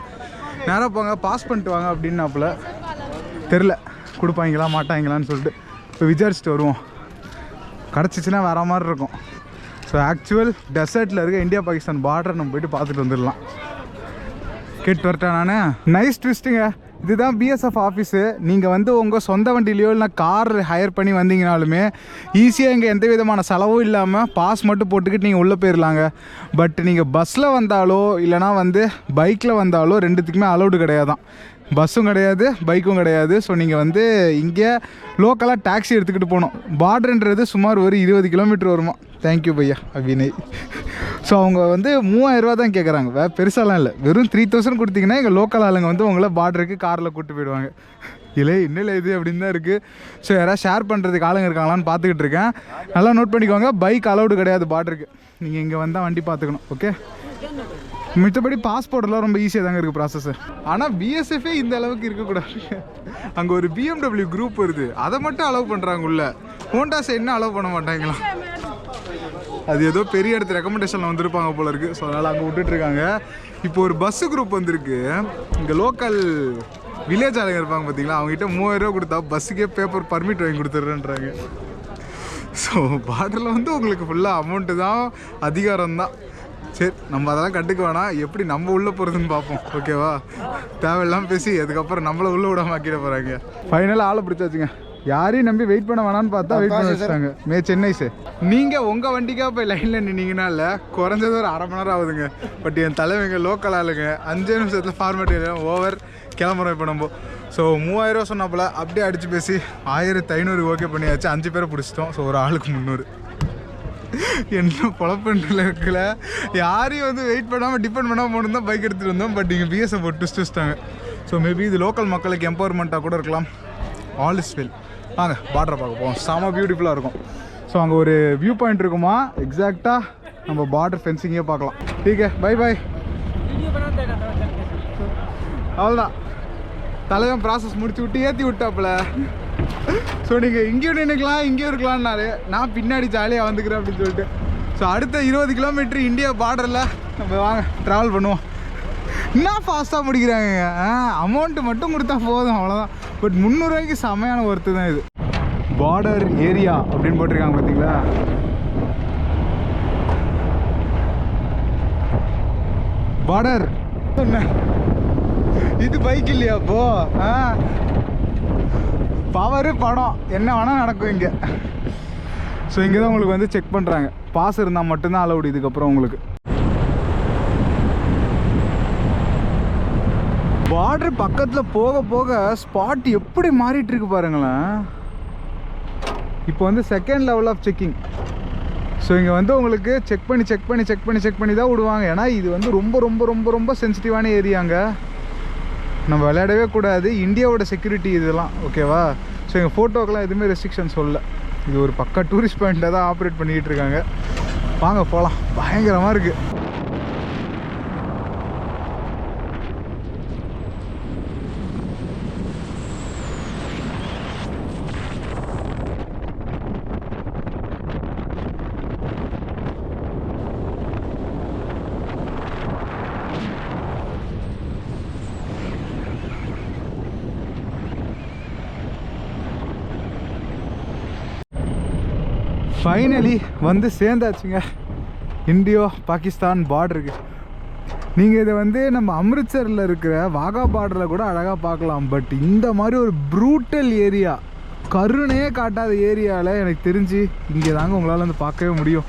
நேராக போங்க பாஸ் பண்ணிட்டு வாங்க அப்படின்னாப்புல. தெரில கொடுப்பாங்களா மாட்டாங்களான்னு சொல்லிட்டு இப்போ விசாரிச்சுட்டு வருவோம். கிடச்சிச்சின்னா வேறு மாதிரி இருக்கும். ஸோ ஆக்சுவல் டெசர்ட்டில் இருக்க இந்தியா பாகிஸ்தான் பார்டரை நம்ம போய்ட்டு பார்த்துட்டு வந்துடலாம். கேட்டு வரட்டேன் நான். நைஸ் ட்விஸ்ட்டுங்க. இதுதான் பிஎஸ்எஃப் ஆஃபீஸு. நீங்கள் வந்து உங்கள் சொந்த வண்டியிலையோ இல்லைனா கார் ஹையர் பண்ணி வந்தீங்கனாலுமே ஈஸியாக இங்கே எந்த விதமான செலவும் இல்லாமல் பாஸ் மட்டும் போட்டுக்கிட்டு நீங்கள் உள்ளே போயிடலாங்க. பட் நீங்கள் பஸ்ஸில் வந்தாலோ இல்லைனா வந்து பைக்கில் வந்தாலோ ரெண்டுத்துக்குமே அலௌடு கிடையாதான். பஸ்ஸும் கிடையாது பைக்கும் கிடையாது. ஸோ நீங்கள் வந்து இங்கே லோக்கலாக டாக்ஸி எடுத்துக்கிட்டு போகணும். பார்டருன்றது சுமார் ஒரு 20 கிலோமீட்டர் வருமா. தேங்க்யூ பையா அபிநய். ஸோ அவங்க வந்து 3000 ரூபா தான் கேட்குறாங்க. பெருசாலாம் இல்லை. வெறும் 3000 கொடுத்தீங்கன்னா எங்கள் லோக்கல் ஆளுங்க வந்து உங்களை பார்டருக்கு காரில் கூப்பிட்டு போயிடுவாங்க. இல்லை இன்னில் இது அப்படின்னு தான் இருக்குது. ஸோ யாராவது ஷேர் பண்ணுறதுக்கு ஆளுங்க இருக்காங்களான்னு பார்த்துக்கிட்டு இருக்கேன். நல்லா நோட் பண்ணிக்கோங்க. பைக் அலௌடு கிடையாது பார்டருக்கு. நீங்கள் இங்கே வந்தால் வண்டி பார்த்துக்கணும். ஓகே. மித்தபடி பாஸ்போர்ட்லாம் ரொம்ப ஈஸியாக தாங்க இருக்குது ப்ராசஸ்ஸு. ஆனால் பிஎஸ்எஃபே இந்த அளவுக்கு இருக்கக்கூடாது. அங்கே ஒரு BMW குரூப் வருது. அதை மட்டும் அலோவ் பண்ணுறாங்க உள்ள. ஹோண்டா சைட்னா அலோவ் பண்ண மாட்டாங்களா. அது ஏதோ பெரிய இடத்து ரெக்கமெண்டேஷனில் வந்திருப்பாங்க போல இருக்குது. ஸோ அதனால் அங்கே விட்டுட்ருக்காங்க. இப்போ ஒரு பஸ்ஸு குரூப் வந்திருக்கு. இங்கே லோக்கல் வில்லேஜ் ஆளுங்க இருப்பாங்க பார்த்தீங்களா. அவங்ககிட்ட 3000 ரூபா கொடுத்தா பஸ்ஸுக்கே பேப்பர் பர்மிட் வாங்கி கொடுத்துட்றேன்றாங்க. ஸோ பார்டரில் வந்து உங்களுக்கு ஃபுல்லாக அமௌண்ட்டு தான் அதிகாரம் தான். சரி நம்ம அதெல்லாம் கண்டுக்க வேணாம். எப்படி நம்ம உள்ளே போகிறதுன்னு பார்ப்போம். ஓகேவா. தேவையில்லாமல் பேசி அதுக்கப்புறம் நம்மளை உள்ளே விடாம ஆக்கிட போகிறாங்க. ஃபைனலாக ஆளை பிடிச்சாச்சுங்க. யாரையும் நம்பி வெயிட் பண்ண வேணான்னு பார்த்தா வெயிட் பண்ண வச்சுட்டாங்க. சென்னை சார். நீங்கள் உங்கள் வண்டிக்காக போய் லைனில் நின்னீங்கன்னா இல்லை குறைஞ்சது ஒரு அரை மணி நேரம் ஆகுதுங்க. பட் என் தலைவங்க லோக்கல் ஆளுங்க 5 நிமிஷத்தில் ஃபார்மேட் ஓவர் கிளம்புறோம். இப்போ நம்ம ஸோ 3000 ரூபா சொன்னாப்புல அப்படியே அடித்து பேசி 1500 ஓகே பண்ணியாச்சு. 5 பேரை பிடிச்சிட்டோம். ஸோ ஒரு ஆளுக்கு 300. என்ன பொழப்பில் இருக்கல. யாரையும் வந்து வெயிட் பண்ணாமல் டிபெண்ட் பண்ணாமல் போட்டு தான் பைக் எடுத்துகிட்டு வந்தோம். பட் இங்கே பிஎஸ்எஃப் போட்டு வச்சுட்டாங்க. ஸோ மேபி இது லோக்கல் மக்களுக்கு எம்பவர்மெண்ட்டாக கூட இருக்கலாம். All is well. வாங்க பார்டரை பார்க்க போவோம். செம பியூட்டிஃபுல்லாக இருக்கும். ஸோ அங்கே ஒரு வியூ பாயிண்ட் இருக்குமா. எக்ஸாக்டாக நம்ம பார்டர் ஃபென்சிங்கே பார்க்கலாம். ठीक है बाय बाय. அவ்வளோதான். தலைவன் ப்ராசஸ் முடிச்சு விட்டு ஏற்றி விட்டாப்புல. ஸோ நீங்கள் இங்கேயும் நின்றுக்கலாம் இங்கேயும் இருக்கலாம்னாரு. நான் பின்னாடி ஜாலியாக வந்துக்கிறேன் அப்படின்னு சொல்லிட்டு. ஸோ அடுத்த 20 கிலோமீட்டர் இந்தியா பார்டரில் நம்ம வாங்க ட்ராவல் பண்ணுவோம். இன்னும் ஃபாஸ்ட்டாக முடிக்கிறாங்க. அமௌண்ட்டு மட்டும் கொடுத்தா போதும் அவ்வளோதான். பட் 300 ரூபாய்க்கு செமையான ஒர்த்து தான் இது. பார்டர் ஏரியா அப்படின்னு போட்டிருக்காங்க பார்த்தீங்களா. பார்டர் இது பைக் இல்லையா அப்போ. பவரு படம் என்ன வேணால் நடக்கும் இங்கே. ஸோ இங்கே தான் உங்களுக்கு வந்து செக் பண்ணுறாங்க. பாஸ் இருந்தால் மட்டும்தான் அலௌடு இதுக்கப்புறம் உங்களுக்கு. பார்டர் பக்கத்தில் போக போக ஸ்பாட் எப்படி மாறிட்டு இருக்கு பாருங்களேன். இப்போ வந்து second level of checking. So இங்கே வந்து உங்களுக்கு செக் பண்ணி தான் விடுவாங்க. ஏன்னா இது வந்து ரொம்ப ரொம்ப ரொம்ப ரொம்ப சென்சிட்டிவான ஏரியாங்க. நம்ம விளையாடவே கூடாது. இந்தியாவோட செக்யூரிட்டி இதெல்லாம் ஓகேவா. ஸோ எங்கள் ஃபோட்டோக்கெலாம் எதுவுமே ரெஸ்ட்ரிக்ஷன் சொல்லலை. இது ஒரு பக்கா டூரிஸ்ட் பாயிண்ட்டில் தான் ஆப்ரேட் பண்ணிக்கிட்டு இருக்காங்க. வாங்க போகலாம். பயங்கரமாக இருக்குது. ஃபைனலி வந்து சேர்ந்தாச்சுங்க இந்தியோ பாகிஸ்தான் பார்டருக்கு. நீங்கள் இதை வந்து நம்ம அம்ரித்சரில் இருக்கிற வாகா பார்டரில் கூட அழகாக பார்க்கலாம். பட் இந்த மாதிரி ஒரு ப்ரூட்டல் ஏரியா, கருணையே காட்டாத ஏரியாவில் எனக்கு தெரிஞ்சு இங்கே தாங்க உங்களால் வந்து பார்க்கவே முடியும்.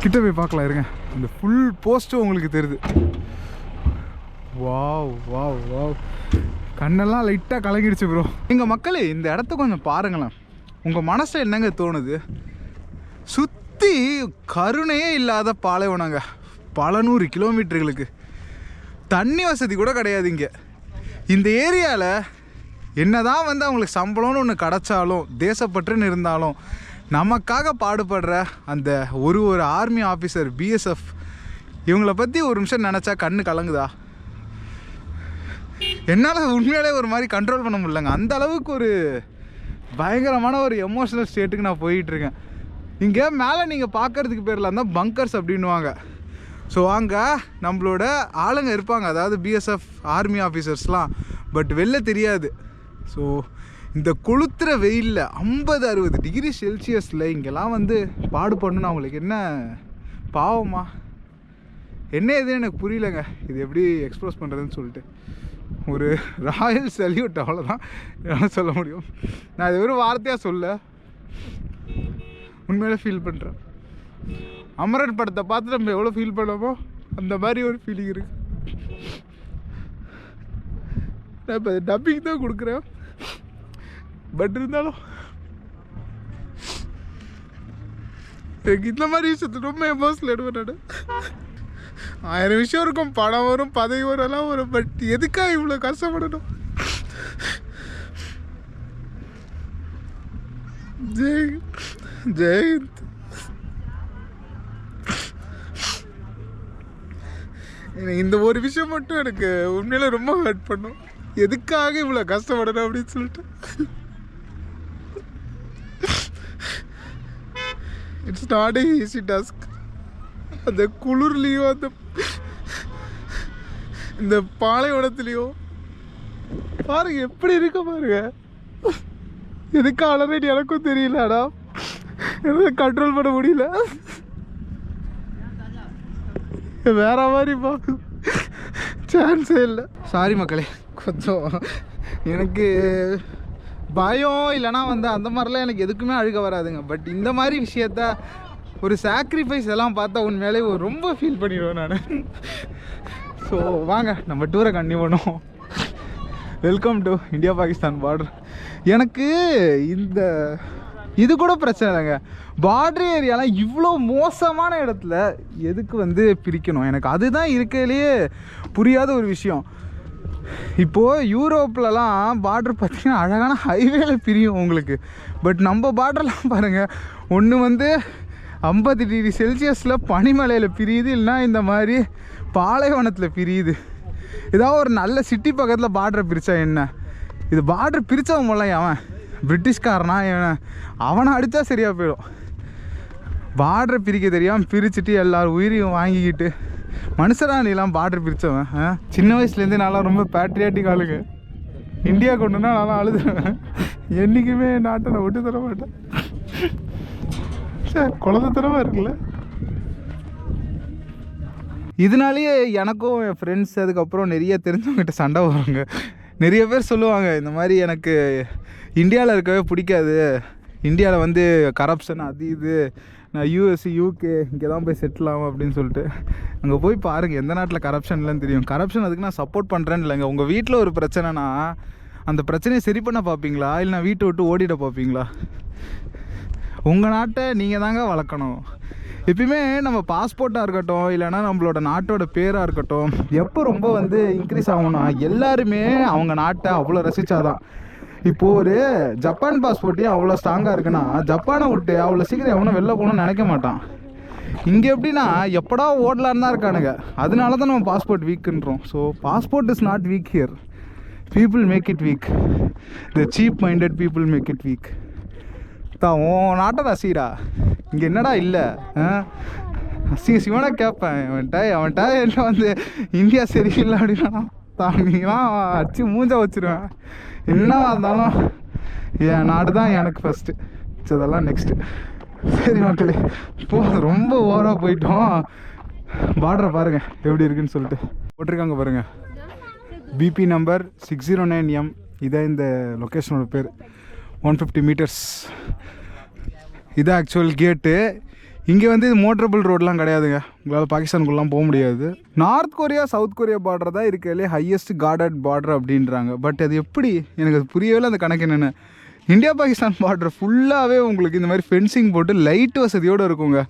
கிட்ட போய் பார்க்கலாம் இருங்க. இந்த ஃபுல் போஸ்ட்டும் உங்களுக்கு தெரியுது. Wow wow wow. கண்ணெல்லாம் லைட்டாக கலங்கிடுச்சு ப்ரோ. எங்கள் மக்களே இந்த இடத்த கொஞ்சம் பாருங்களேன். உங்கள் மனசில் என்னங்க தோணுது? சுற்றி கருணையே இல்லாத பாலைவனங்க. பல 100 கிலோமீட்டர்களுக்கு தண்ணி வசதி கூட கிடையாது இங்கே. இந்த ஏரியாவில் என்னதான் வந்து அவங்களுக்கு சம்பளம்னு ஒன்று கிடச்சாலும், தேசப்பற்றுன்னு இருந்தாலும், நமக்காக பாடுபடுற அந்த ஒரு ஆர்மி ஆஃபீஸர், பிஎஸ்எஃப், இவங்கள பற்றி ஒரு நிமிஷம் நினச்சா கண்ணு கலங்குதா? என்னால் உண்மையாலே ஒரு மாதிரி கண்ட்ரோல் பண்ண முடியலங்க. அந்த அளவுக்கு ஒரு பயங்கரமான ஒரு எமோஷனல் ஸ்டேட்டுக்கு நான் போயிட்டுருக்கேன். இங்கே மேலே நீங்கள் பார்க்குறதுக்கு பேரில் தான் பங்கர்ஸ் அப்படின்வாங்க. ஸோ அங்கே நம்மளோட ஆளுங்க இருப்பாங்க, அதாவது பிஎஸ்எஃப் ஆர்மி ஆஃபீஸர்ஸ்லாம். பட் வெளில தெரியாது. ஸோ இந்த கொளுத்துற வெயிலில் 50-60 டிகிரி செல்சியஸில் இங்கெல்லாம் வந்து பாடுபடணும்னு அவங்களுக்கு என்ன பாவமா என்ன எதுன்னு எனக்கு புரியலைங்க. இது எப்படி எக்ஸ்ப்ரெஸ் பண்ணுறதுன்னு சொல்லிட்டு ஒரு ராயல் சல்யூட், அவ்வளோதான் என்னால் சொல்ல முடியும். நான் இது ஒரு வார்த்தையாக சொல்ல, உண்மையிலே ஃபீல் பண்ணுறேன். அமரன் படத்தை பார்த்து நம்ம எவ்வளோ ஃபீல் பண்ணோமோ அந்த மாதிரி ஒரு ஃபீலிங் இருக்குது. நான் இப்போ டப்பிங் தான் கொடுக்குறேன். பட் இருந்தாலும் எனக்கு இந்த மாதிரி விஷயத்து ரொம்ப எமோஷனல் எடுவேன் நான். 1000 விஷயம் இருக்கும், பணம் வரும், பதவி வரும், எல்லாம் வரும். பட் எதுக்காக இவ்வளோ கஷ்டப்படணும்? ஜெயந்த் எனக்கு இந்த ஒரு விஷயம் மட்டும் எனக்கு உண்மையில ரொம்ப ஹர்ட் பண்ணும். எதுக்காக இவ்வளோ கஷ்டப்படணும் அப்படின்னு சொல்லிட்டு. It's not a easy task. அந்த குளிர்லேயோ இந்த பாலைவனத்துலேயோ பாருங்க எப்படி இருக்க பாருங்க. எதுக்கு ஆல்ரெடி எனக்கும் தெரியலடா, கண்ட்ரோல் பண்ண முடியல. வேற மாதிரி சான்ஸே இல்லை. சாரி மக்களே, கொஞ்சம் எனக்கு பயம் இல்லைனா வந்து அந்த மாதிரிலாம் எனக்கு எதுக்குமே அழுக வராதுங்க. பட் இந்த மாதிரி விஷயத்த ஒரு சாக்ரிஃபைஸ் எல்லாம் பார்த்தா உண்மையிலே ரொம்ப ஃபீல் பண்ணிடுவேன் நான். ஸோ வாங்க நம்ம டூரை கண்டினியூ பண்ணுவோம். Welcome to India Pakistan border. எனக்கு இது கூட பிரச்சனை இல்லைங்க. பார்டர் ஏரியாலாம் இவ்வளோ மோசமான இடத்துல எதுக்கு வந்து பிரிக்கணும்? எனக்கு அதுதான் இருக்கிறதுலையே புரியாத ஒரு விஷயம். இப்போது யூரோப்லலாம் பார்டர் பார்த்திங்கன்னா அழகான ஹைவேல பிரியும் உங்களுக்கு. பட் நம்ம பார்டர்லாம் பாருங்கள், ஒன்று வந்து 50 டிகிரி செல்சியஸில் பனிமலையில் பிரியுது, இல்லைனா இந்த மாதிரி பாலைவனத்தில் பிரியுது. ஏதாவது ஒரு நல்ல சிட்டி பக்கத்தில் பார்டரை பிரித்தா என்ன? இது பார்டர் பிரித்தவன் போல அவன் பிரிட்டிஷ்காரனா அவனை அடித்தா சரியாக போயிடும். பார்டரை பிரிக்க தெரியாமல் பிரிச்சுட்டு எல்லாரும் உயிரையும் வாங்கிக்கிட்டு மனுஷராணிலாம் பார்டர் பிரித்தவன். சின்ன வயசுலேருந்து நான்லாம் ரொம்ப பேட்ரியாட்டிக் ஆளுங்க. இந்தியா கொண்டுனா நான்லாம் அழுதுவேன். என்றைக்குமே நாட்டை நான் விட்டு தர மாட்டேன். சார் குழந்தைத்தனமாக இருக்குல்ல. இதனாலேயே எனக்கும் என் ஃப்ரெண்ட்ஸ் அதுக்கப்புறம் நிறைய தெரிஞ்சவங்ககிட்ட சண்டை வருவாங்க. நிறைய பேர் சொல்லுவாங்க இந்த மாதிரி எனக்கு இந்தியாவில் இருக்கவே பிடிக்காது, இந்தியாவில் வந்து கரப்ஷன் அது இது, நான் யூஎஸ் யூகே இங்கே தான் போய் செட்டில் ஆகும் அப்படின்னு சொல்லிட்டு. அங்கே போய் பாருங்கள் எந்த நாட்டில் கரப்ஷன் இல்லைன்னு தெரியும். கரப்ஷன் அதுக்கு நான் சப்போர்ட் பண்ணுறேன்னு இல்லைங்க. உங்கள் வீட்டில் ஒரு பிரச்சனைனா அந்த பிரச்சனையை சரி பண்ண பார்ப்பீங்களா, இல்லை நான் வீட்டை விட்டு ஓடிட பார்ப்பீங்களா? உங்கள் நாட்டை நீங்கள் தாங்க வளர்க்கணும். எப்பயுமே நம்ம பாஸ்போர்ட்டாக இருக்கட்டும், இல்லைனா நம்மளோட நாட்டோட பேராக இருக்கட்டும், எப்போ ரொம்ப வந்து இன்க்ரீஸ் ஆகணும்னா எல்லாருமே அவங்க நாட்டை அவ்வளோ ரசித்தாதான். இப்போது ஒரு ஜப்பான் பாஸ்போர்ட்டே அவ்வளோ ஸ்ட்ராங்காக இருக்குன்னா ஜப்பானை விட்டு அவ்வளோ சீக்கிரம் எவனும் வெளில போகணும்னு நினைக்க மாட்டான். இங்கே எப்படின்னா எப்படா ஓடலான்னு தான் இருக்கானுங்க. அதனால தான் நம்ம பாஸ்போர்ட் வீக்குன்றோம். So passport is not weak here. People make it weak. The cheap minded people make it weak. தான் உன் நாட்டை ரசிடா, இங்கே என்னடா இல்லை சிவனை கேட்பேன். அவன்கிட்ட என்ன வந்து இந்தியா சரியில்லை அப்படின்னா தாங்கலாம் அடிச்சு மூஞ்ச வச்சுருவேன். என்னவா இருந்தாலும் என் நாடு தான் எனக்கு ஃபஸ்ட்டு. இதெல்லாம் நெக்ஸ்ட்டு. சரி மக்களே, இப்போது ரொம்ப ஓவராக போயிட்டோம். பார்டரை பாருங்கள் எப்படி இருக்குன்னு சொல்லிட்டு போட்டிருக்காங்க பாருங்கள். BP number 609M. இதான் இந்த லொக்கேஷனோட பேர். 150 மீட்டர்ஸ். இது ஆக்சுவல் கேட்டு. இங்கே வந்து இது மோட்டரபிள் ரோடெலாம் கிடையாதுங்க. உங்களால் பாகிஸ்தானுக்குள்ளலாம் போக முடியாது. North Korea South Korea border தான் இருக்கிறதுலே ஹையஸ்ட் கார்டட் பார்டர் அப்படின்றாங்க. பட் அது எப்படி எனக்கு அது புரியவே அந்த கணக்கு என்னென்னு. இந்தியா பாகிஸ்தான் பார்டர் ஃபுல்லாகவே உங்களுக்கு இந்த மாதிரி ஃபென்சிங் போட்டு லைட் வசதியோடு இருக்குங்க.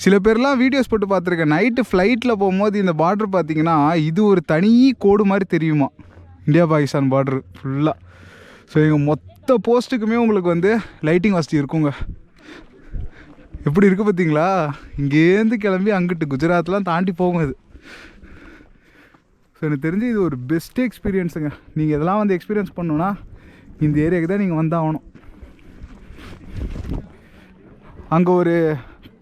சில பேர்லாம் வீடியோஸ் போட்டு பார்த்துருக்கேன், நைட்டு ஃப்ளைட்டில் போகும்போது இந்த பார்டர் பார்த்தீங்கன்னா இது ஒரு தனி கோடு மாதிரி தெரியுமா இந்தியா பாகிஸ்தான் பார்டர் ஃபுல்லாக. ஸோ எங்கள் மொத்த போஸ்ட்டுக்குமே உங்களுக்கு வந்து லைட்டிங் வசதி இருக்குங்க. எப்படி இருக்குது பார்த்தீங்களா? இங்கேருந்து கிளம்பி அங்கிட்டு குஜராத்லாம் தாண்டி போகும் இது. ஸோ எனக்கு தெரிஞ்சு இது ஒரு பெஸ்ட்டு எக்ஸ்பீரியன்ஸுங்க. நீங்கள் இதெல்லாம் வந்து எக்ஸ்பீரியன்ஸ் பண்ணணுன்னா இந்த ஏரியாவுக்கு தான் நீங்கள் வந்தாகணும். அங்கே ஒரு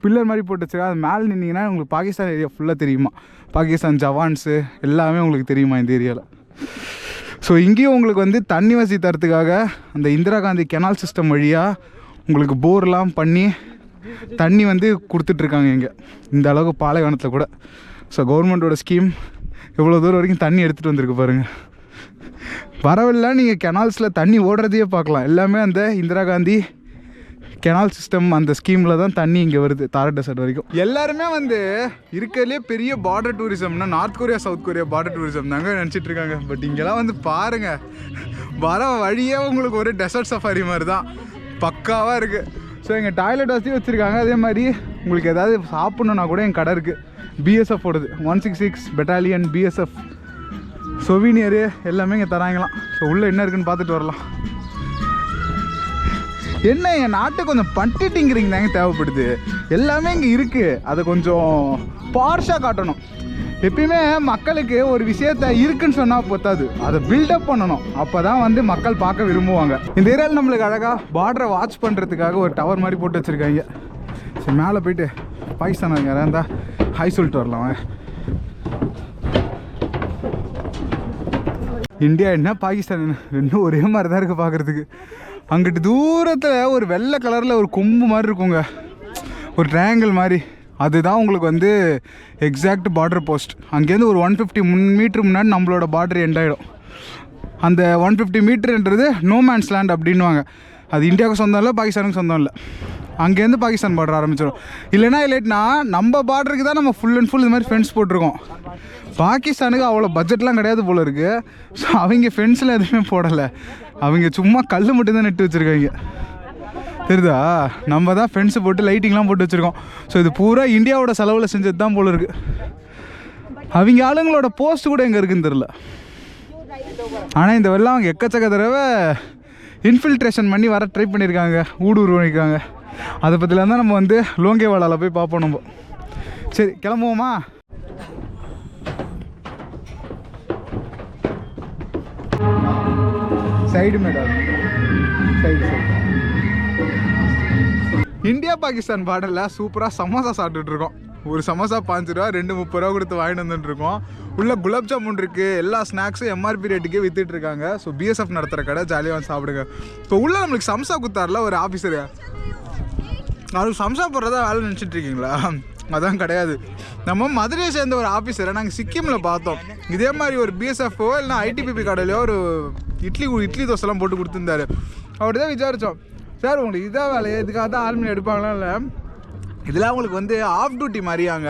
பில்லர் மாதிரி போட்டு வச்சுருக்கா, அது மேலே நின்னீங்கன்னா உங்களுக்கு பாகிஸ்தான் ஏரியா ஃபுல்லாக தெரியுமா, பாகிஸ்தான் ஜவான்ஸு எல்லாமே உங்களுக்கு தெரியுமா இந்த ஏரியாவில். ஸோ இங்கேயும் உங்களுக்கு வந்து தண்ணி வசதி தரத்துக்காக அந்த இந்திரா காந்தி கெனால் சிஸ்டம் வழியாக உங்களுக்கு போர்லாம் பண்ணி தண்ணி வந்து கொடுத்துட்ருக்காங்க இங்கே இந்த அளவுக்கு பாலைவனத்தில் கூட. ஸோ கவர்மெண்ட்டோட ஸ்கீம் எவ்வளோ தூரம் வரைக்கும் தண்ணி எடுத்துகிட்டு வந்திருக்கு பாருங்கள். வரவில்லை நீங்கள் கெனால்ஸில் தண்ணி ஓடுறதையே பார்க்கலாம். எல்லாமே அந்த இந்திரா காந்தி கெனால் சிஸ்டம் அந்த ஸ்கீமில் தான் தண்ணி இங்கே வருது தார் டெசர்ட் வரைக்கும். எல்லாருமே வந்து இருக்கிறதுலே பெரிய பார்டர் டூரிசம்னா North Korea South Korea border tourism தாங்க நினச்சிட்டு இருக்காங்க. பட் இங்கெல்லாம் வந்து பாருங்கள், வர வழியே உங்களுக்கு ஒரு டெசர்ட் சஃபாரி மாதிரி தான் பக்காவாக இருக்குது. ஸோ எங்கள் டாய்லெட் வசதி வச்சுருக்காங்க. அதே மாதிரி உங்களுக்கு எதாவது சாப்பிட்ணுன்னா கூட எங்கள் கடை இருக்குது, பிஎஸ்எஃப் ஓடுது 166 பெட்டாலியன் பிஎஸ்எஃப் சொவீனியரு எல்லாமே இங்கே தராங்களாம். ஸோ உள்ளே என்ன இருக்குதுன்னு பார்த்துட்டு வரலாம். என்ன என் நாட்டை கொஞ்சம் பட்டிட்டிங்கிறீங்க தாங்க தேவைப்படுது. எல்லாமே இங்கே இருக்குது, அதை கொஞ்சம் பார்ஷாக காட்டணும். எப்பயுமே மக்களுக்கு ஒரு விஷயத்த இருக்குன்னு சொன்னால் பத்தாது, அதை பில்டப் பண்ணணும். அப்போ தான் வந்து மக்கள் பார்க்க விரும்புவாங்க. இந்த ஏரியாவில் நம்மளுக்கு அழகாக பார்டரை வாட்ச் பண்ணுறதுக்காக ஒரு டவர் மாதிரி போட்டு வச்சுருக்காங்க. சரி மேலே போயிட்டு பாகிஸ்தான் யாராக இருந்தால் ஹாய் சொல்லிட்டு வரலாம். இந்தியா என்ன பாகிஸ்தான் என்ன ரெண்டும் ஒரே மாதிரி தான் இருக்குது பார்க்குறதுக்கு. அங்கிட்டு தூரத்தில் ஒரு வெள்ளை கலரில் ஒரு கொம்பு மாதிரி இருக்குங்க, ஒரு ட்ரையாங்கிள் மாதிரி. அதுதான் உங்களுக்கு வந்து எக்ஸாக்ட் பார்டர் போஸ்ட். அங்கேருந்து ஒரு 150 மீட்டர் முன்னாடி நம்மளோட பார்டர் எண்ட் ஆகிடும். அந்த 150 மீட்டருன்றது நோ மேன்ஸ் லேண்ட் அப்படின்வாங்க. அது இந்தியாவுக்கு சொந்தம் இல்லை, பாகிஸ்தானுக்கு சொந்தம் இல்லை. அங்கேருந்து பாகிஸ்தான் பார்டர் ஆரம்பிச்சிடும். இல்லைனா நம்ம பார்டருக்கு தான் நம்ம ஃபுல் அண்ட் ஃபுல் இது மாதிரி ஃபென்ஸ் போட்டிருக்கோம். பாகிஸ்தானுக்கு அவ்வளோ பட்ஜெட்லாம் கிடையாது போல் இருக்குது. ஸோ அவங்க ஃபென்ஸில் எதுவுமே போடலை, அவங்க சும்மா கல் மட்டும்தான் நட்டு வச்சுருக்காங்க. தெரியுதா? நம்ம தான் ஃபென்ஸு போட்டு லைட்டிங்லாம் போட்டு வச்சுருக்கோம். ஸோ இது பூரா இந்தியாவோட செலவில் செஞ்சது தான் போல் இருக்குது. அவங்க ஆளுங்களோட போஸ்ட் கூட எங்கே இருக்குதுன்னு தெரில. ஆனால் இந்த வெள்ளம் அவங்க எக்கச்சக்க தடவை இன்ஃபில்ட்ரேஷன் பண்ணி வர ட்ரை பண்ணியிருக்காங்க, ஊடுருவிக்காங்க. அதை பற்றிலாம் தான் நம்ம வந்து லோங்கேவாலாவில் போய் பார்ப்போம் நம்ம. சரி கிளம்புவோமா? Side madam, side side. India Pakistan பார்டரில் சூப்பராக சமோசா சாப்பிட்டுட்ருக்கோம். ஒரு சமோசா 5 ரூபா, 2 30 ரூபா கொடுத்து வாங்கிட்டு வந்துட்டுருக்கோம். உள்ளே குலாப் ஜாமுன் இருக்குது, எல்லா ஸ்நாக்ஸும் எம்ஆர்பி ரேட்டுக்கே விற்றுட்ருக்காங்க. ஸோ பிஎஸ்எஃப் நடத்துகிற கடை, ஜாலியாக வந்து சாப்பிடுங்க. இப்போ உள்ளே நம்மளுக்கு சம்சா குத்தாரில் ஒரு ஆஃபீஸரு, அவருக்கு சம்சா போடுறதா வேலை நினச்சிட்ருக்கீங்களா? அதான் கிடையாது. நம்ம மதுரையை சேர்ந்த ஒரு ஆஃபீஸரை நாங்கள் சிக்கிமில் பார்த்தோம். இதே மாதிரி ஒரு பிஎஸ்எஃப்ஓ இல்லைனா ஐடிபிபி கடையிலையோ ஒரு இட்லி தோசைலாம் போட்டு கொடுத்துருந்தாரு. அவர்கிட்ட தான் விசாரித்தோம், சார் உங்களுக்கு இதான் வேலையை, இதுக்காக தான் ஆர்மி எடுப்பாங்களா? இல்லை, இதெல்லாம் உங்களுக்கு வந்து ஆஃப் டியூட்டி மாதிரியாங்க.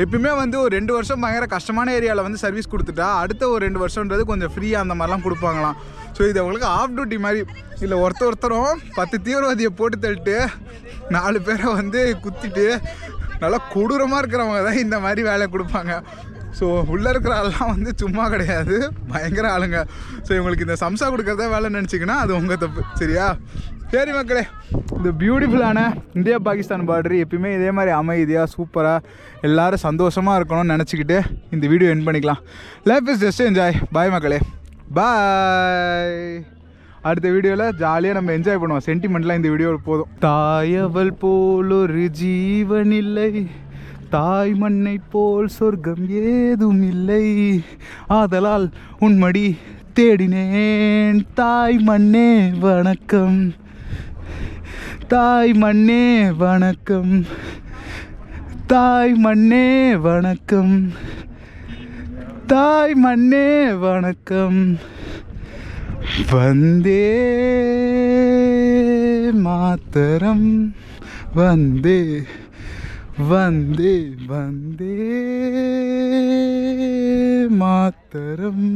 எப்பயுமே வந்து ஒரு 2 வருஷம் பயங்கர கஷ்டமான ஏரியாவில் வந்து சர்வீஸ் கொடுத்துட்டா அடுத்த ஒரு 2 வருஷன்றது கொஞ்சம் ஃப்ரீயாக அந்த மாதிரிலாம் கொடுப்பாங்களாம். ஸோ இது அவங்களுக்கு ஆஃப் டியூட்டி மாதிரி. இல்லை ஒருத்தரும் 10 தீவிரவாதியை போட்டு தள்ளிட்டு 4 பேரை வந்து குத்திட்டு நல்லா கொடூரமாக இருக்கிறவங்க தான் இந்த மாதிரி வேலை கொடுப்பாங்க. ஸோ உள்ளே இருக்கிற ஆள்லாம் வந்து சும்மா கிடையாது, பயங்கர ஆளுங்க. ஸோ இவங்களுக்கு இந்த சம்சா கொடுக்குறதா வேலை நினச்சிங்கன்னா அது உங்கள் தப்பு, சரியா? சரி மக்களே, இந்த பியூட்டிஃபுல்லான இந்தியா பாகிஸ்தான் பார்டர் எப்பயுமே இதே மாதிரி அமைதியாக சூப்பராக எல்லோரும் சந்தோஷமாக இருக்கணும்னு நினச்சிக்கிட்டு இந்த வீடியோ எண்ட் பண்ணிக்கலாம். Life is just enjoy. Bye மக்களே, பாய். அடுத்த வீடியோவில் ஜாலியாக நம்ம என்ஜாய் பண்ணுவோம். சென்டிமெண்ட்லாம் இந்த வீடியோவில் போதும். தாயவள் போல் ஒரு ஜீவன் இல்லை, தாய் மண்ணை போல் சொர்க்கம் ஏதும் இல்லை, ஆதலால் உன்மடி தேடினேன். தாய் மண்ணே வணக்கம், தாய் மண்ணே வணக்கம், தாய் மண்ணே வணக்கம், தாய் மண்ணே வணக்கம். வந்தே மாதரம், வந்தே வந்தே வந்தே மாதரம்.